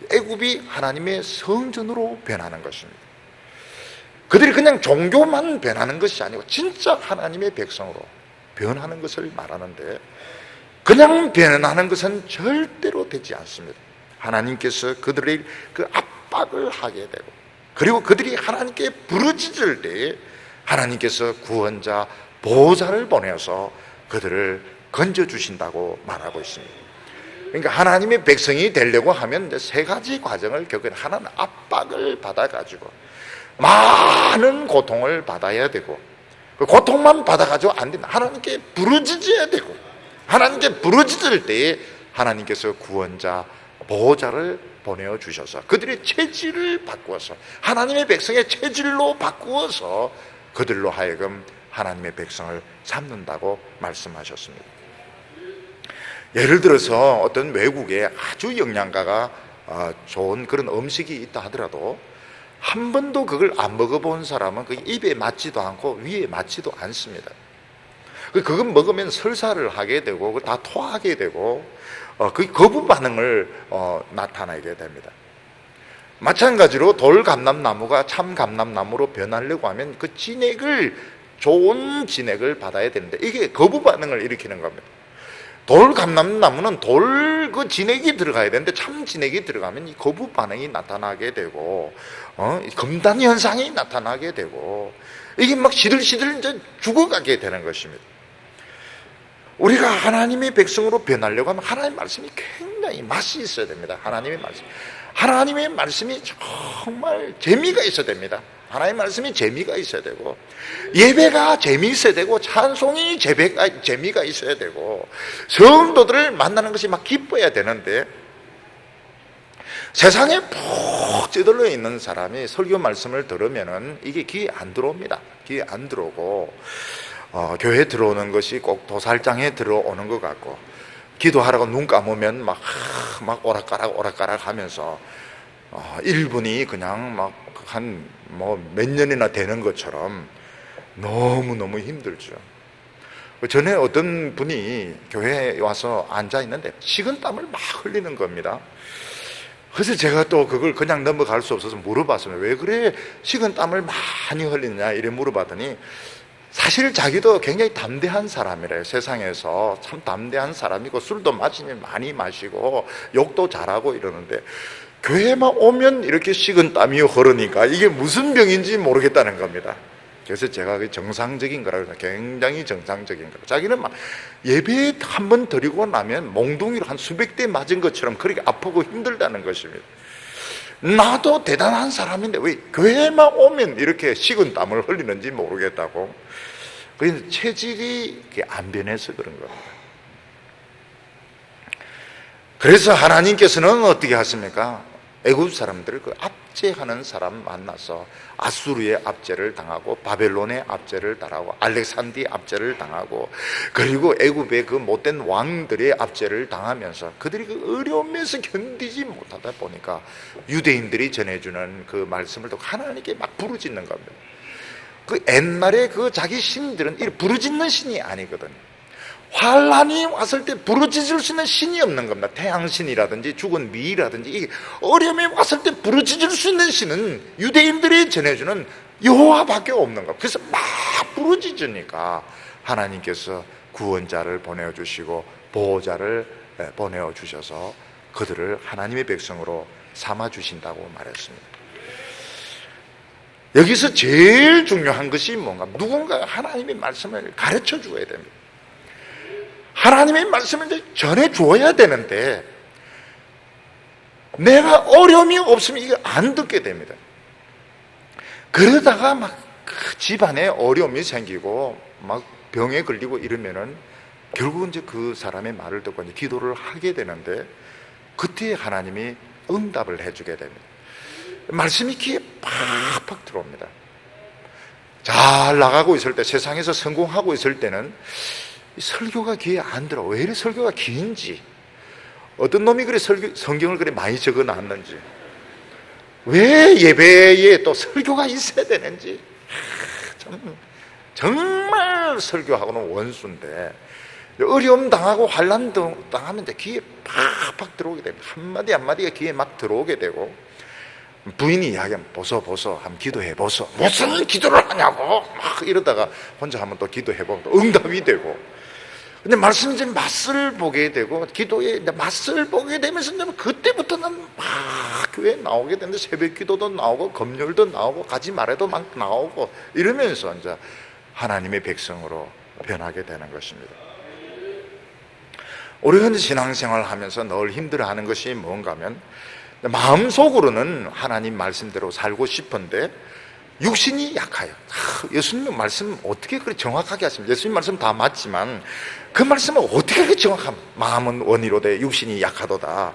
애굽이 하나님의 성전으로 변하는 것입니다. 그들이 그냥 종교만 변하는 것이 아니고 진짜 하나님의 백성으로 변하는 것을 말하는데, 그냥 변하는 것은 절대로 되지 않습니다. 하나님께서 그들의 그 압박을 하게 되고, 그리고 그들이 하나님께 부르짖을 때에 하나님께서 구원자 보호자를 보내서 그들을 건져주신다고 말하고 있습니다. 그러니까 하나님의 백성이 되려고 하면 이제 세 가지 과정을 겪어야, 하나는 압박을 받아가지고 많은 고통을 받아야 되고, 그 고통만 받아가지고 안 된다. 하나님께 부르짖어야 되고, 하나님께 부르짖을 때에 하나님께서 구원자 보호자를 보내주셔서 그들의 체질을 바꾸어서, 하나님의 백성의 체질로 바꾸어서 그들로 하여금 하나님의 백성을 삼는다고 말씀하셨습니다. 예를 들어서 어떤 외국에 아주 영양가가 좋은 그런 음식이 있다 하더라도 한 번도 그걸 안 먹어본 사람은 그 입에 맞지도 않고 위에 맞지도 않습니다. 그거 먹으면 설사를 하게 되고 다 토하게 되고 그 거부 반응을 나타나게 됩니다. 마찬가지로 돌감람나무가 참감람나무로 변하려고 하면 그 좋은 진액을 받아야 되는데 이게 거부 반응을 일으키는 겁니다. 돌감람나무는 그 진액이 들어가야 되는데 참 진액이 들어가면 이 거부 반응이 나타나게 되고 금단 현상이 나타나게 되고, 이게 막 시들시들 이제 죽어가게 되는 것입니다. 우리가 하나님의 백성으로 변하려고 하면 하나님의 말씀이 굉장히 맛이 있어야 됩니다. 하나님의 말씀이 정말 재미가 있어야 됩니다. 하나님의 말씀이 재미가 있어야 되고, 예배가 재미있어야 되고, 찬송이 재미가 있어야 되고, 성도들을 만나는 것이 막 기뻐야 되는데, 세상에 푹 찌들러 있는 사람이 설교 말씀을 들으면은 이게 귀에 안 들어옵니다. 귀에 안 들어오고, 교회 들어오는 것이 꼭 도살장에 들어오는 것 같고, 기도하라고 눈 감으면 막 오락가락 하면서 1분이 그냥 막 몇 년이나 되는 것처럼 너무너무 힘들죠. 전에 어떤 분이 교회에 와서 앉아 있는데 식은땀을 막 흘리는 겁니다. 그래서 제가 또 그걸 그냥 넘어갈 수 없어서 물어봤습니다. 왜 그래 식은땀을 많이 흘리느냐 이래 물어봤더니, 사실 자기도 굉장히 담대한 사람이래요. 세상에서 참 담대한 사람이고, 술도 마시면 많이 마시고 욕도 잘하고 이러는데, 교회만 오면 이렇게 식은땀이 흐르니까 이게 무슨 병인지 모르겠다는 겁니다. 그래서 제가 정상적인 거라고 해서 굉장히 정상적인 거라. 자기는 막 예배 한 번 드리고 나면 몽둥이로 한 수백 대 맞은 것처럼 그렇게 아프고 힘들다는 것입니다. 나도 대단한 사람인데 왜 교회만 오면 이렇게 식은땀을 흘리는지 모르겠다고. 그래서 체질이 안 변해서 그런 겁니다. 그래서 하나님께서는 어떻게 하십니까? 애굽 사람들을 그 압제하는 사람 만나서 아수르의 압제를 당하고, 바벨론의 압제를 당하고, 알렉산드의 압제를 당하고, 그리고 애굽의 그 못된 왕들의 압제를 당하면서 그들이 그 어려움에서 견디지 못하다 보니까 유대인들이 전해주는 그 말씀을 듣고 하나님께 막 부르짖는 겁니다. 그 옛날에 그 자기 신들은 이 부르짖는 신이 아니거든요. 환란이 왔을 때 부르짖을 수 있는 신이 없는 겁니다. 태양신이라든지 죽은 미라든지, 이 어려움이 왔을 때 부르짖을 수 있는 신은 유대인들이 전해주는 여호와밖에 없는 겁니다. 그래서 막 부르짖으니까 하나님께서 구원자를 보내주시고 보호자를 보내주셔서 그들을 하나님의 백성으로 삼아주신다고 말했습니다. 여기서 제일 중요한 것이 뭔가, 누군가 하나님의 말씀을 가르쳐 주어야 됩니다. 하나님의 말씀을 전해 주어야 되는데, 내가 어려움이 없으면 이거 안 듣게 됩니다. 그러다가 막 집안에 어려움이 생기고 막 병에 걸리고 이러면은 결국은 이제 그 사람의 말을 듣고 이제 기도를 하게 되는데, 그때 하나님이 응답을 해주게 됩니다. 말씀이 귀에 팍팍 들어옵니다. 잘 나가고 있을 때, 세상에서 성공하고 있을 때는 설교가 귀에 안 들어. 왜 이래 설교가 긴지, 어떤 놈이 그래 성경을 그래 많이 적어 놨는지, 왜 예배에 또 설교가 있어야 되는지, 정말 설교하고는 원수인데, 어려움 당하고 환난 당하면 귀에 팍팍 들어오게 됩니다. 한마디 한마디가 귀에 막 들어오게 되고, 부인이 이야기하면 보소 한번 기도해 보소. 무슨 기도를 하냐고 막 이러다가 혼자 한번 또 기도해 보면 또 응답이 되고, 근데 말씀 이제 맛을 보게 되고, 기도에 맛을 보게 되면서 그때부터는 막 교회에 나오게 되는데, 새벽 기도도 나오고 금요일도 나오고 가지 말아도 막 나오고 이러면서 이제 하나님의 백성으로 변하게 되는 것입니다. 우리가 신앙생활을 하면서 늘 힘들어하는 것이 뭔가 하면, 마음속으로는 하나님 말씀대로 살고 싶은데 육신이 약해요. 예수님 말씀 어떻게 그렇게 정확하게 하십니까? 예수님 말씀 다 맞지만 그 말씀은 어떻게 그렇게 정확합니까? 마음은 원이로되 육신이 약하도다.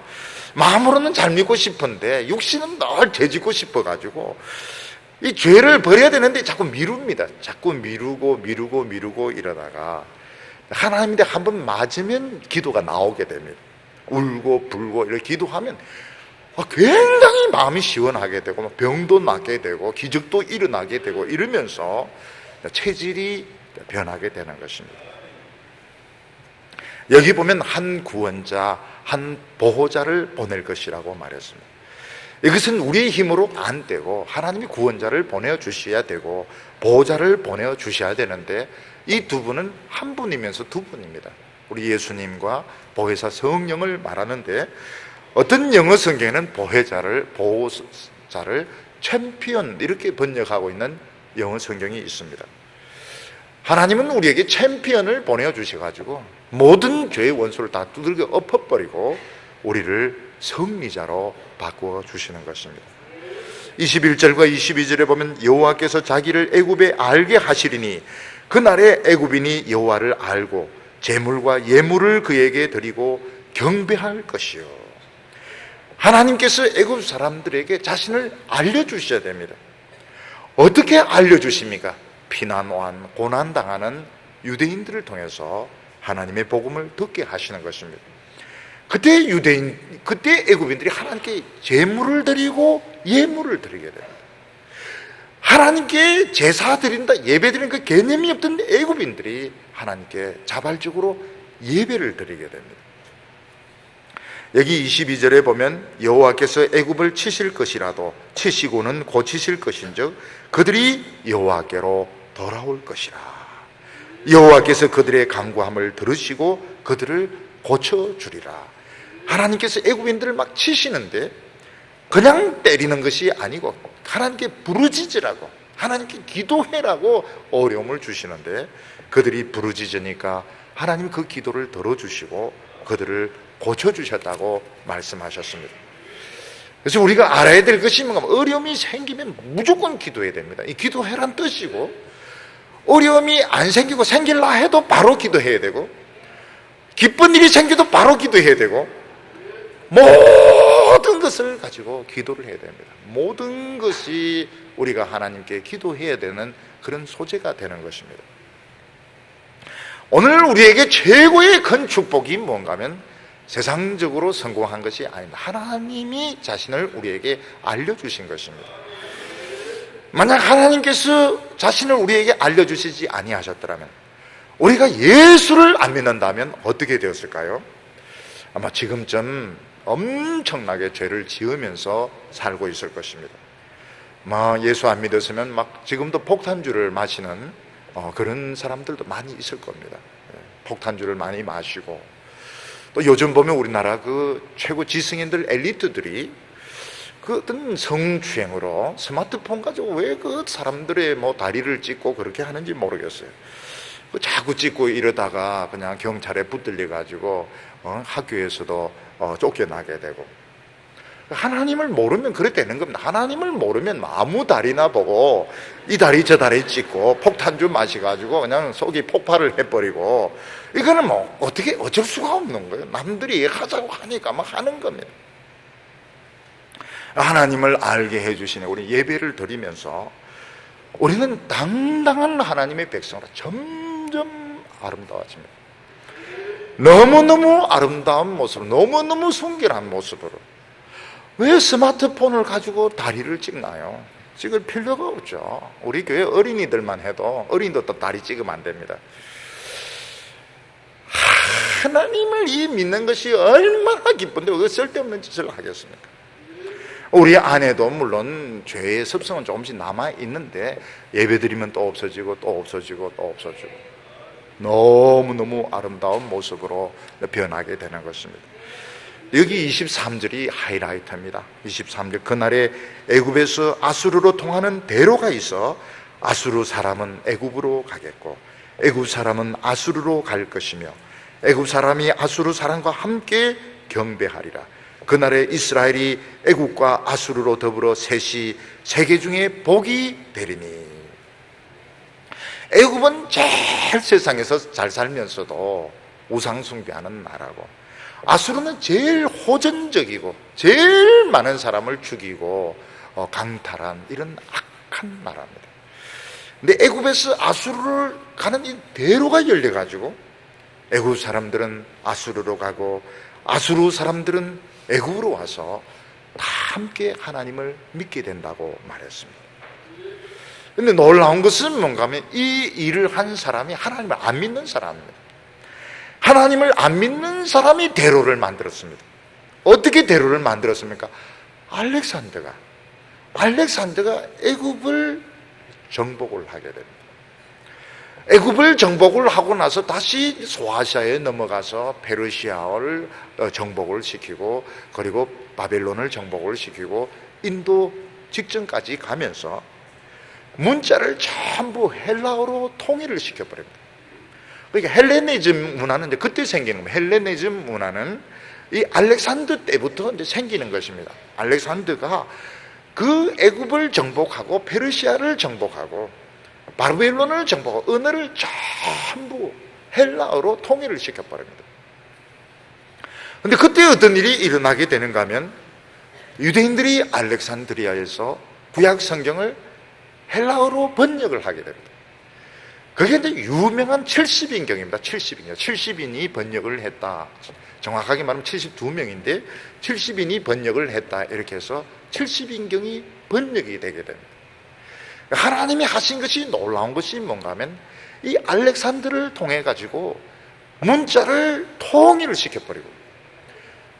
마음으로는 잘 믿고 싶은데 육신은 늘 죄짓고 싶어가지고 이 죄를 버려야 되는데 자꾸 미룹니다. 자꾸 미루고 이러다가 하나님한테 한번 맞으면 기도가 나오게 됩니다. 울고 불고 이렇게 기도하면 굉장히 마음이 시원하게 되고, 병도 낫게 되고 기적도 일어나게 되고 이러면서 체질이 변하게 되는 것입니다. 여기 보면 한 구원자, 한 보호자를 보낼 것이라고 말했습니다. 이것은 우리의 힘으로 안 되고 하나님이 구원자를 보내주셔야 되고 보호자를 보내주셔야 되는데, 이 두 분은 한 분이면서 두 분입니다. 우리 예수님과 보혜사 성령을 말하는데, 어떤 영어 성경에는 보호자를 챔피언 이렇게 번역하고 있는 영어 성경이 있습니다. 하나님은 우리에게 챔피언을 보내주셔가지고 모든 죄의 원수를 다 두들겨 엎어버리고 우리를 승리자로 바꾸어 주시는 것입니다. 21절과 22절에 보면 여호와께서 자기를 애굽에 알게 하시리니 그날에 애굽인이 여호와를 알고 제물과 예물을 그에게 드리고 경배할 것이요. 하나님께서 애굽 사람들에게 자신을 알려주셔야 됩니다. 어떻게 알려주십니까? 피난왕, 고난당하는 유대인들을 통해서 하나님의 복음을 듣게 하시는 것입니다. 그때 애굽인들이 하나님께 제물을 드리고 예물을 드리게 됩니다. 하나님께 제사 드린다, 예배 드리는 그 개념이 없던 애굽인들이 하나님께 자발적으로 예배를 드리게 됩니다. 여기 22절에 보면 여호와께서 애굽을 치실 것이라도 치시고는 고치실 것인즉 그들이 여호와께로 돌아올 것이라. 여호와께서 그들의 간구함을 들으시고 그들을 고쳐주리라. 하나님께서 애굽인들을 막 치시는데 그냥 때리는 것이 아니고 하나님께 부르짖으라고, 하나님께 기도해라고 어려움을 주시는데, 그들이 부르짖으니까 하나님 그 기도를 들어주시고 그들을 고쳐주셨다고 말씀하셨습니다. 그래서 우리가 알아야 될 것이 뭔가, 어려움이 생기면 무조건 기도해야 됩니다. 이 기도해란 뜻이고, 어려움이 안 생기고 생길라 해도 바로 기도해야 되고, 기쁜 일이 생겨도 바로 기도해야 되고, 모든 것을 가지고 기도를 해야 됩니다. 모든 것이 우리가 하나님께 기도해야 되는 그런 소재가 되는 것입니다. 오늘 우리에게 최고의 큰 축복이 뭔가 하면 세상적으로 성공한 것이 아닙니다. 하나님이 자신을 우리에게 알려주신 것입니다. 만약 하나님께서 자신을 우리에게 알려주시지 아니하셨더라면, 우리가 예수를 안 믿는다면 어떻게 되었을까요? 아마 지금쯤 엄청나게 죄를 지으면서 살고 있을 것입니다. 예수 안 믿었으면 막 지금도 폭탄주를 마시는 그런 사람들도 많이 있을 겁니다. 폭탄주를 많이 마시고, 또 요즘 보면 우리나라 그 최고 지성인들, 엘리트들이 그 어떤 성추행으로 스마트폰 가지고 왜 그 사람들의 다리를 찢고 그렇게 하는지 모르겠어요. 자꾸 찢고 이러다가 그냥 경찰에 붙들려 가지고 학교에서도 쫓겨나게 되고. 하나님을 모르면 그래 되는 겁니다. 하나님을 모르면 아무 다리나 보고 이 다리 저 다리 찢고 폭탄주 마셔가지고 그냥 속이 폭발을 해버리고, 이거는 어떻게 어쩔 수가 없는 거예요. 남들이 하자고 하니까 막 하는 겁니다. 하나님을 알게 해주시네. 우리 예배를 드리면서 우리는 당당한 하나님의 백성으로 점점 아름다워집니다. 너무너무 아름다운 모습으로, 너무너무 순결한 모습으로. 왜 스마트폰을 가지고 다리를 찍나요? 찍을 필요가 없죠. 우리 교회 어린이들만 해도, 어린이들도 다리 찍으면 안 됩니다. 하나님을 믿는 것이 얼마나 기쁜데 왜 쓸데없는 짓을 하겠습니까? 우리 안에도 물론 죄의 습성은 조금씩 남아있는데 예배드리면 또 없어지고 또 없어지고 또 없어지고 너무너무 아름다운 모습으로 변하게 되는 것입니다. 여기 23절이 하이라이트입니다. 23절, 그날에 애굽에서 아수르로 통하는 대로가 있어 아수르 사람은 애굽으로 가겠고 애굽 사람은 아수르로 갈 것이며 애굽 사람이 아수르 사람과 함께 경배하리라. 그날에 이스라엘이 애굽과 아수르로 더불어 셋이 세계 중에 복이 되리니. 애굽은 제일 세상에서 잘 살면서도 우상 숭배하는 나라고, 아수르는 제일 호전적이고 제일 많은 사람을 죽이고 강탈한 이런 악한 나라입니다. 근데 애굽에서 아수르를 가는 이 대로가 열려가지고 애굽 사람들은 아수르로 가고 아수르 사람들은 애굽으로 와서 다 함께 하나님을 믿게 된다고 말했습니다. 근데 놀라운 것은 뭔가 하면 이 일을 한 사람이 하나님을 안 믿는 사람입니다. 하나님을 안 믿는 사람이 대로를 만들었습니다. 어떻게 대로를 만들었습니까? 알렉산더가 애굽을 정복을 하게 됩니다. 애굽을 정복을 하고 나서 다시 소아시아에 넘어가서 페르시아를 정복을 시키고 그리고 바벨론을 정복을 시키고 인도 직전까지 가면서 문자를 전부 헬라어로 통일을 시켜버립니다. 그러니까 헬레니즘 문화는 이제 그때 생기는 겁니다. 헬레니즘 문화는 이 알렉산더 때부터 이제 생기는 것입니다. 알렉산더가 그 애굽을 정복하고 페르시아를 정복하고 바벨론을 정복하고 언어를 전부 헬라어로 통일을 시켜버립니다. 그런데 그때 어떤 일이 일어나게 되는가 하면 유대인들이 알렉산드리아에서 구약 성경을 헬라어로 번역을 하게 됩니다. 그게 이제 유명한 70인경입니다. 70인경. 70인이 번역을 했다. 정확하게 말하면 72명인데 70인이 번역을 했다. 이렇게 해서 70인경이 번역이 되게 됩니다. 하나님이 하신 것이 놀라운 것이 뭔가 하면 이 알렉산더를 통해 가지고 문자를 통일을 시켜버리고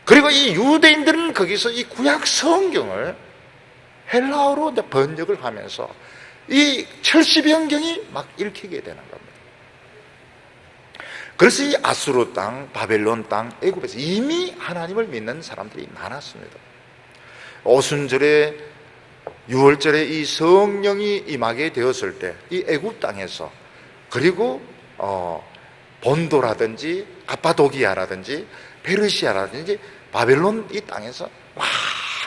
그리고 이 유대인들은 거기서 이 구약 성경을 헬라어로 번역을 하면서 이 70연경이 막 읽히게 되는 겁니다. 그래서 이 아수르 땅, 바벨론 땅, 애굽에서 이미 하나님을 믿는 사람들이 많았습니다. 오순절에 6월절에 이 성령이 임하게 되었을 때 이 애굽 땅에서 그리고 본도라든지 아파도기아라든지 페르시아라든지 바벨론 이 땅에서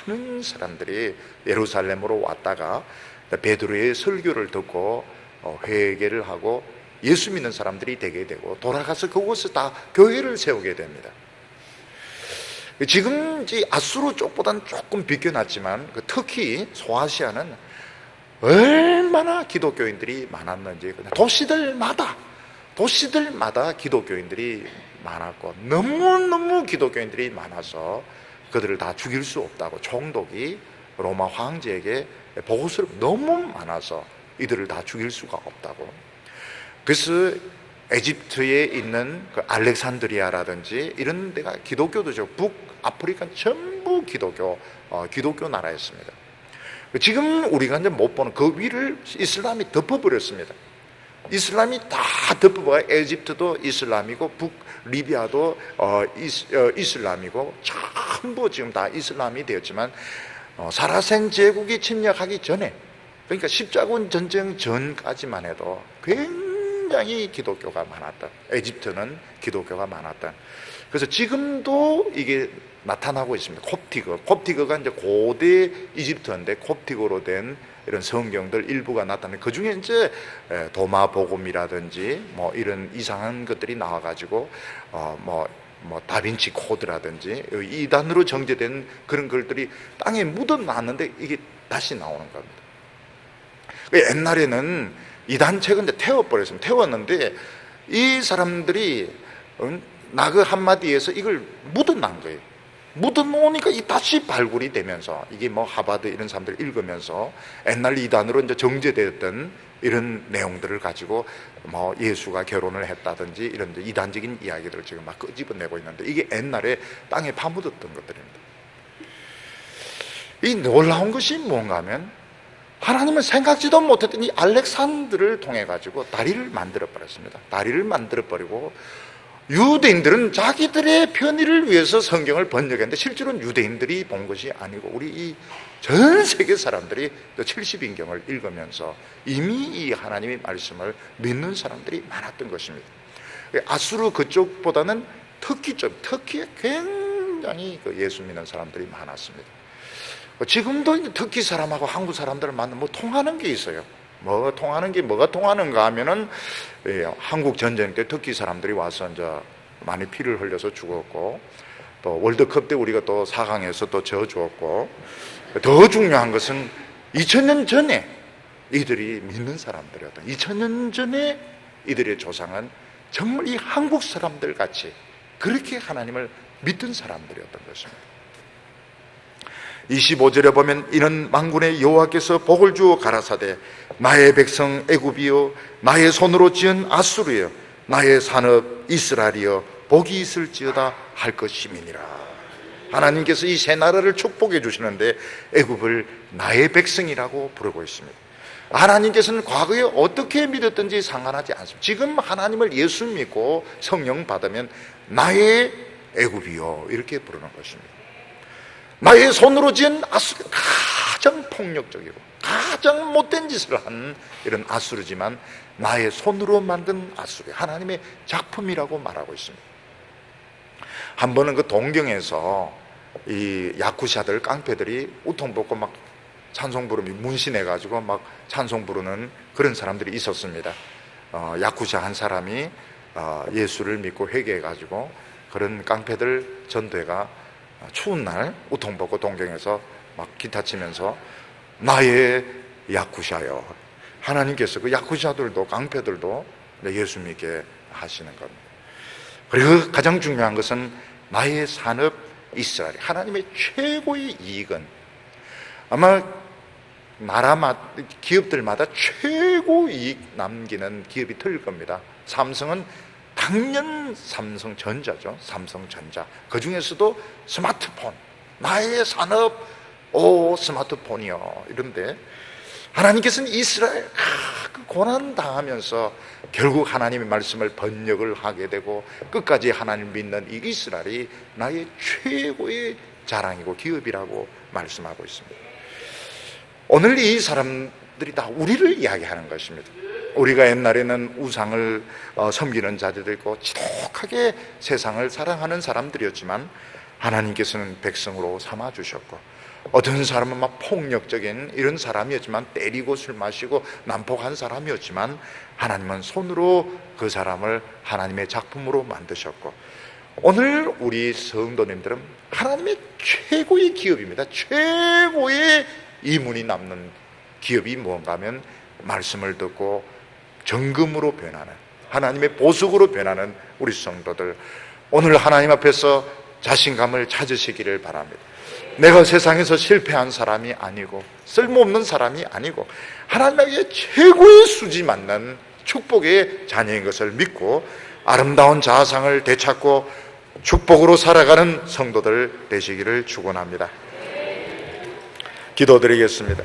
많은 사람들이 예루살렘으로 왔다가 베드로의 설교를 듣고 회개를 하고 예수 믿는 사람들이 되게 되고 돌아가서 그곳에 다 교회를 세우게 됩니다. 지금 아수르 쪽보다는 조금 비껴났지만 특히 소아시아는 얼마나 기독교인들이 많았는지 도시들마다 기독교인들이 많았고 너무너무 기독교인들이 많아서 그들을 다 죽일 수 없다고 총독이 로마 황제에게 보고서를 너무 많아서 이들을 다 죽일 수가 없다고. 그래서 에집트에 있는 그 알렉산드리아라든지 이런 데가 기독교도죠. 북아프리카 전부 기독교 나라였습니다. 지금 우리가 이제 못 보는 그 위를 이슬람이 덮어버렸습니다. 이슬람이 다 덮어버려. 에집트도 이슬람이고 북리비아도 이슬람이고 전부 지금 다 이슬람이 되었지만 사라센 제국이 침략하기 전에, 그러니까 십자군 전쟁 전까지만 해도 굉장히 기독교가 많았다. 에집트는 기독교가 많았다. 그래서 지금도 이게 나타나고 있습니다. 콥티그가 이제 고대 이집트인데 콥티그로 된 이런 성경들 일부가 나타나는, 그 중에 이제 도마복음이라든지 뭐 이런 이상한 것들이 나와가지고 뭐 다빈치 코드라든지 이단으로 정제된 그런 글들이 땅에 묻어놨는데 이게 다시 나오는 겁니다. 옛날에는 이단 책은 태워버렸습니다. 태웠는데 이 사람들이 나그 한마디에서 이걸 묻어놓은 거예요. 묻어놓으니까 다시 발굴이 되면서 이게 뭐 하버드 이런 사람들 읽으면서 옛날 이단으로 이제 정제되었던 이런 내용들을 가지고 뭐 예수가 결혼을 했다든지 이런 이단적인 이야기들을 지금 막 끄집어내고 있는데 이게 옛날에 땅에 파묻었던 것들입니다. 이 놀라운 것이 뭔가 하면 하나님은 생각지도 못했던 이 알렉산더를 통해 가지고 다리를 만들어 버렸습니다. 다리를 만들어 버리고 유대인들은 자기들의 편의를 위해서 성경을 번역했는데 실제로는 유대인들이 본 것이 아니고 우리 이 전 세계 사람들이 70인경을 읽으면서 이미 이 하나님의 말씀을 믿는 사람들이 많았던 것입니다. 아수르 그쪽보다는 터키 쪽, 터키에 굉장히 예수 믿는 사람들이 많았습니다. 지금도 터키 사람하고 한국 사람들을 만나면 뭐 통하는 게 있어요. 뭐가 통하는가 하면은 한국 전쟁 때 터키 사람들이 와서 이제 많이 피를 흘려서 죽었고 또 월드컵 때 우리가 또 4강에서 또 져 주었고 더 중요한 것은 2000년 전에 이들이 믿는 사람들이었던 2000년 전에 이들의 조상은 정말 이 한국 사람들 같이 그렇게 하나님을 믿던 사람들이었던 것입니다. 25절에 보면 이는 만군의 여호와께서 복을 주어 가라사대 나의 백성 애굽이여 나의 손으로 지은 아수르여 나의 산업 이스라엘이여 복이 있을지어다 할 것임이니라. 하나님께서 이 세 나라를 축복해 주시는데 애굽을 나의 백성이라고 부르고 있습니다. 하나님께서는 과거에 어떻게 믿었든지 상관하지 않습니다. 지금 하나님을 예수 믿고 성령 받으면 나의 애굽이요 이렇게 부르는 것입니다. 나의 손으로 지은 아수르, 가장 폭력적이고 가장 못된 짓을 한 이런 아수르지만 나의 손으로 만든 아수르, 하나님의 작품이라고 말하고 있습니다. 한 번은 그 동경에서 이 야쿠샤들, 깡패들이 우통 벗고 막 찬송 부르며 문신해가지고 막 찬송 부르는 그런 사람들이 있었습니다. 야쿠샤 한 사람이 예수를 믿고 회개해가지고 그런 깡패들 전대가 추운 날 우통 벗고 동경에서 막 기타 치면서 나의 야쿠샤여, 하나님께서 그 야쿠샤들도 깡패들도 예수 믿게 하시는 겁니다. 그리고 가장 중요한 것은 나의 산업 이스라엘, 하나님의 최고의 이익은 아마 나라마다 기업들마다 최고 이익 남기는 기업이 틀릴 겁니다. 삼성은 당연 삼성전자죠. 삼성전자. 그 중에서도 스마트폰, 나의 산업, 스마트폰이요. 이런데 하나님께서는 이스라엘 그 고난 당하면서 결국 하나님의 말씀을 번역을 하게 되고 끝까지 하나님 믿는 이 이스라엘이 나의 최고의 자랑이고 기업이라고 말씀하고 있습니다. 오늘 이 사람들이 다 우리를 이야기하는 것입니다. 우리가 옛날에는 우상을 섬기는 자들도 있고 지독하게 세상을 사랑하는 사람들이었지만 하나님께서는 백성으로 삼아주셨고 어떤 사람은 막 폭력적인 이런 사람이었지만 때리고 술 마시고 난폭한 사람이었지만 하나님은 손으로 그 사람을 하나님의 작품으로 만드셨고 오늘 우리 성도님들은 하나님의 최고의 기업입니다. 최고의 이문이 남는 기업이 뭔가 하면 말씀을 듣고 정금으로 변하는 하나님의 보석으로 변하는 우리 성도들, 오늘 하나님 앞에서 자신감을 찾으시기를 바랍니다. 내가 세상에서 실패한 사람이 아니고 쓸모없는 사람이 아니고 하나님에게 최고의 수지 맞는 축복의 자녀인 것을 믿고 아름다운 자아상을 되찾고 축복으로 살아가는 성도들 되시기를 축원합니다. 기도드리겠습니다.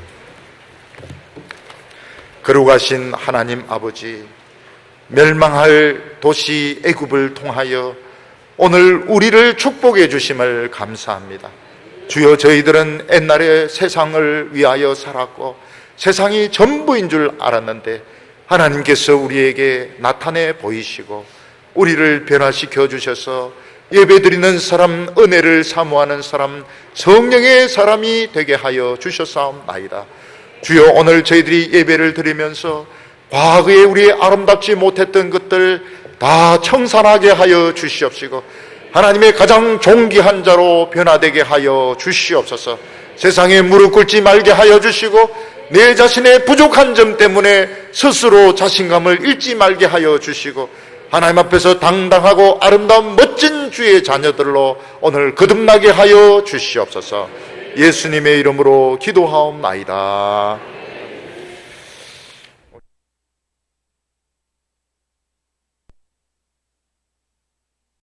거룩하신 하나님 아버지, 멸망할 도시 애굽을 통하여 오늘 우리를 축복해 주심을 감사합니다. 주여, 저희들은 옛날에 세상을 위하여 살았고 세상이 전부인 줄 알았는데 하나님께서 우리에게 나타내 보이시고 우리를 변화시켜 주셔서 예배드리는 사람, 은혜를 사모하는 사람, 성령의 사람이 되게 하여 주셨사옵나이다. 주여, 오늘 저희들이 예배를 드리면서 과거에 우리 아름답지 못했던 것들 다 청산하게 하여 주시옵시고 하나님의 가장 존귀한 자로 변화되게 하여 주시옵소서. 세상에 무릎 꿇지 말게 하여 주시고 내 자신의 부족한 점 때문에 스스로 자신감을 잃지 말게 하여 주시고 하나님 앞에서 당당하고 아름다운 멋진 주의 자녀들로 오늘 거듭나게 하여 주시옵소서. 예수님의 이름으로 기도하옵나이다.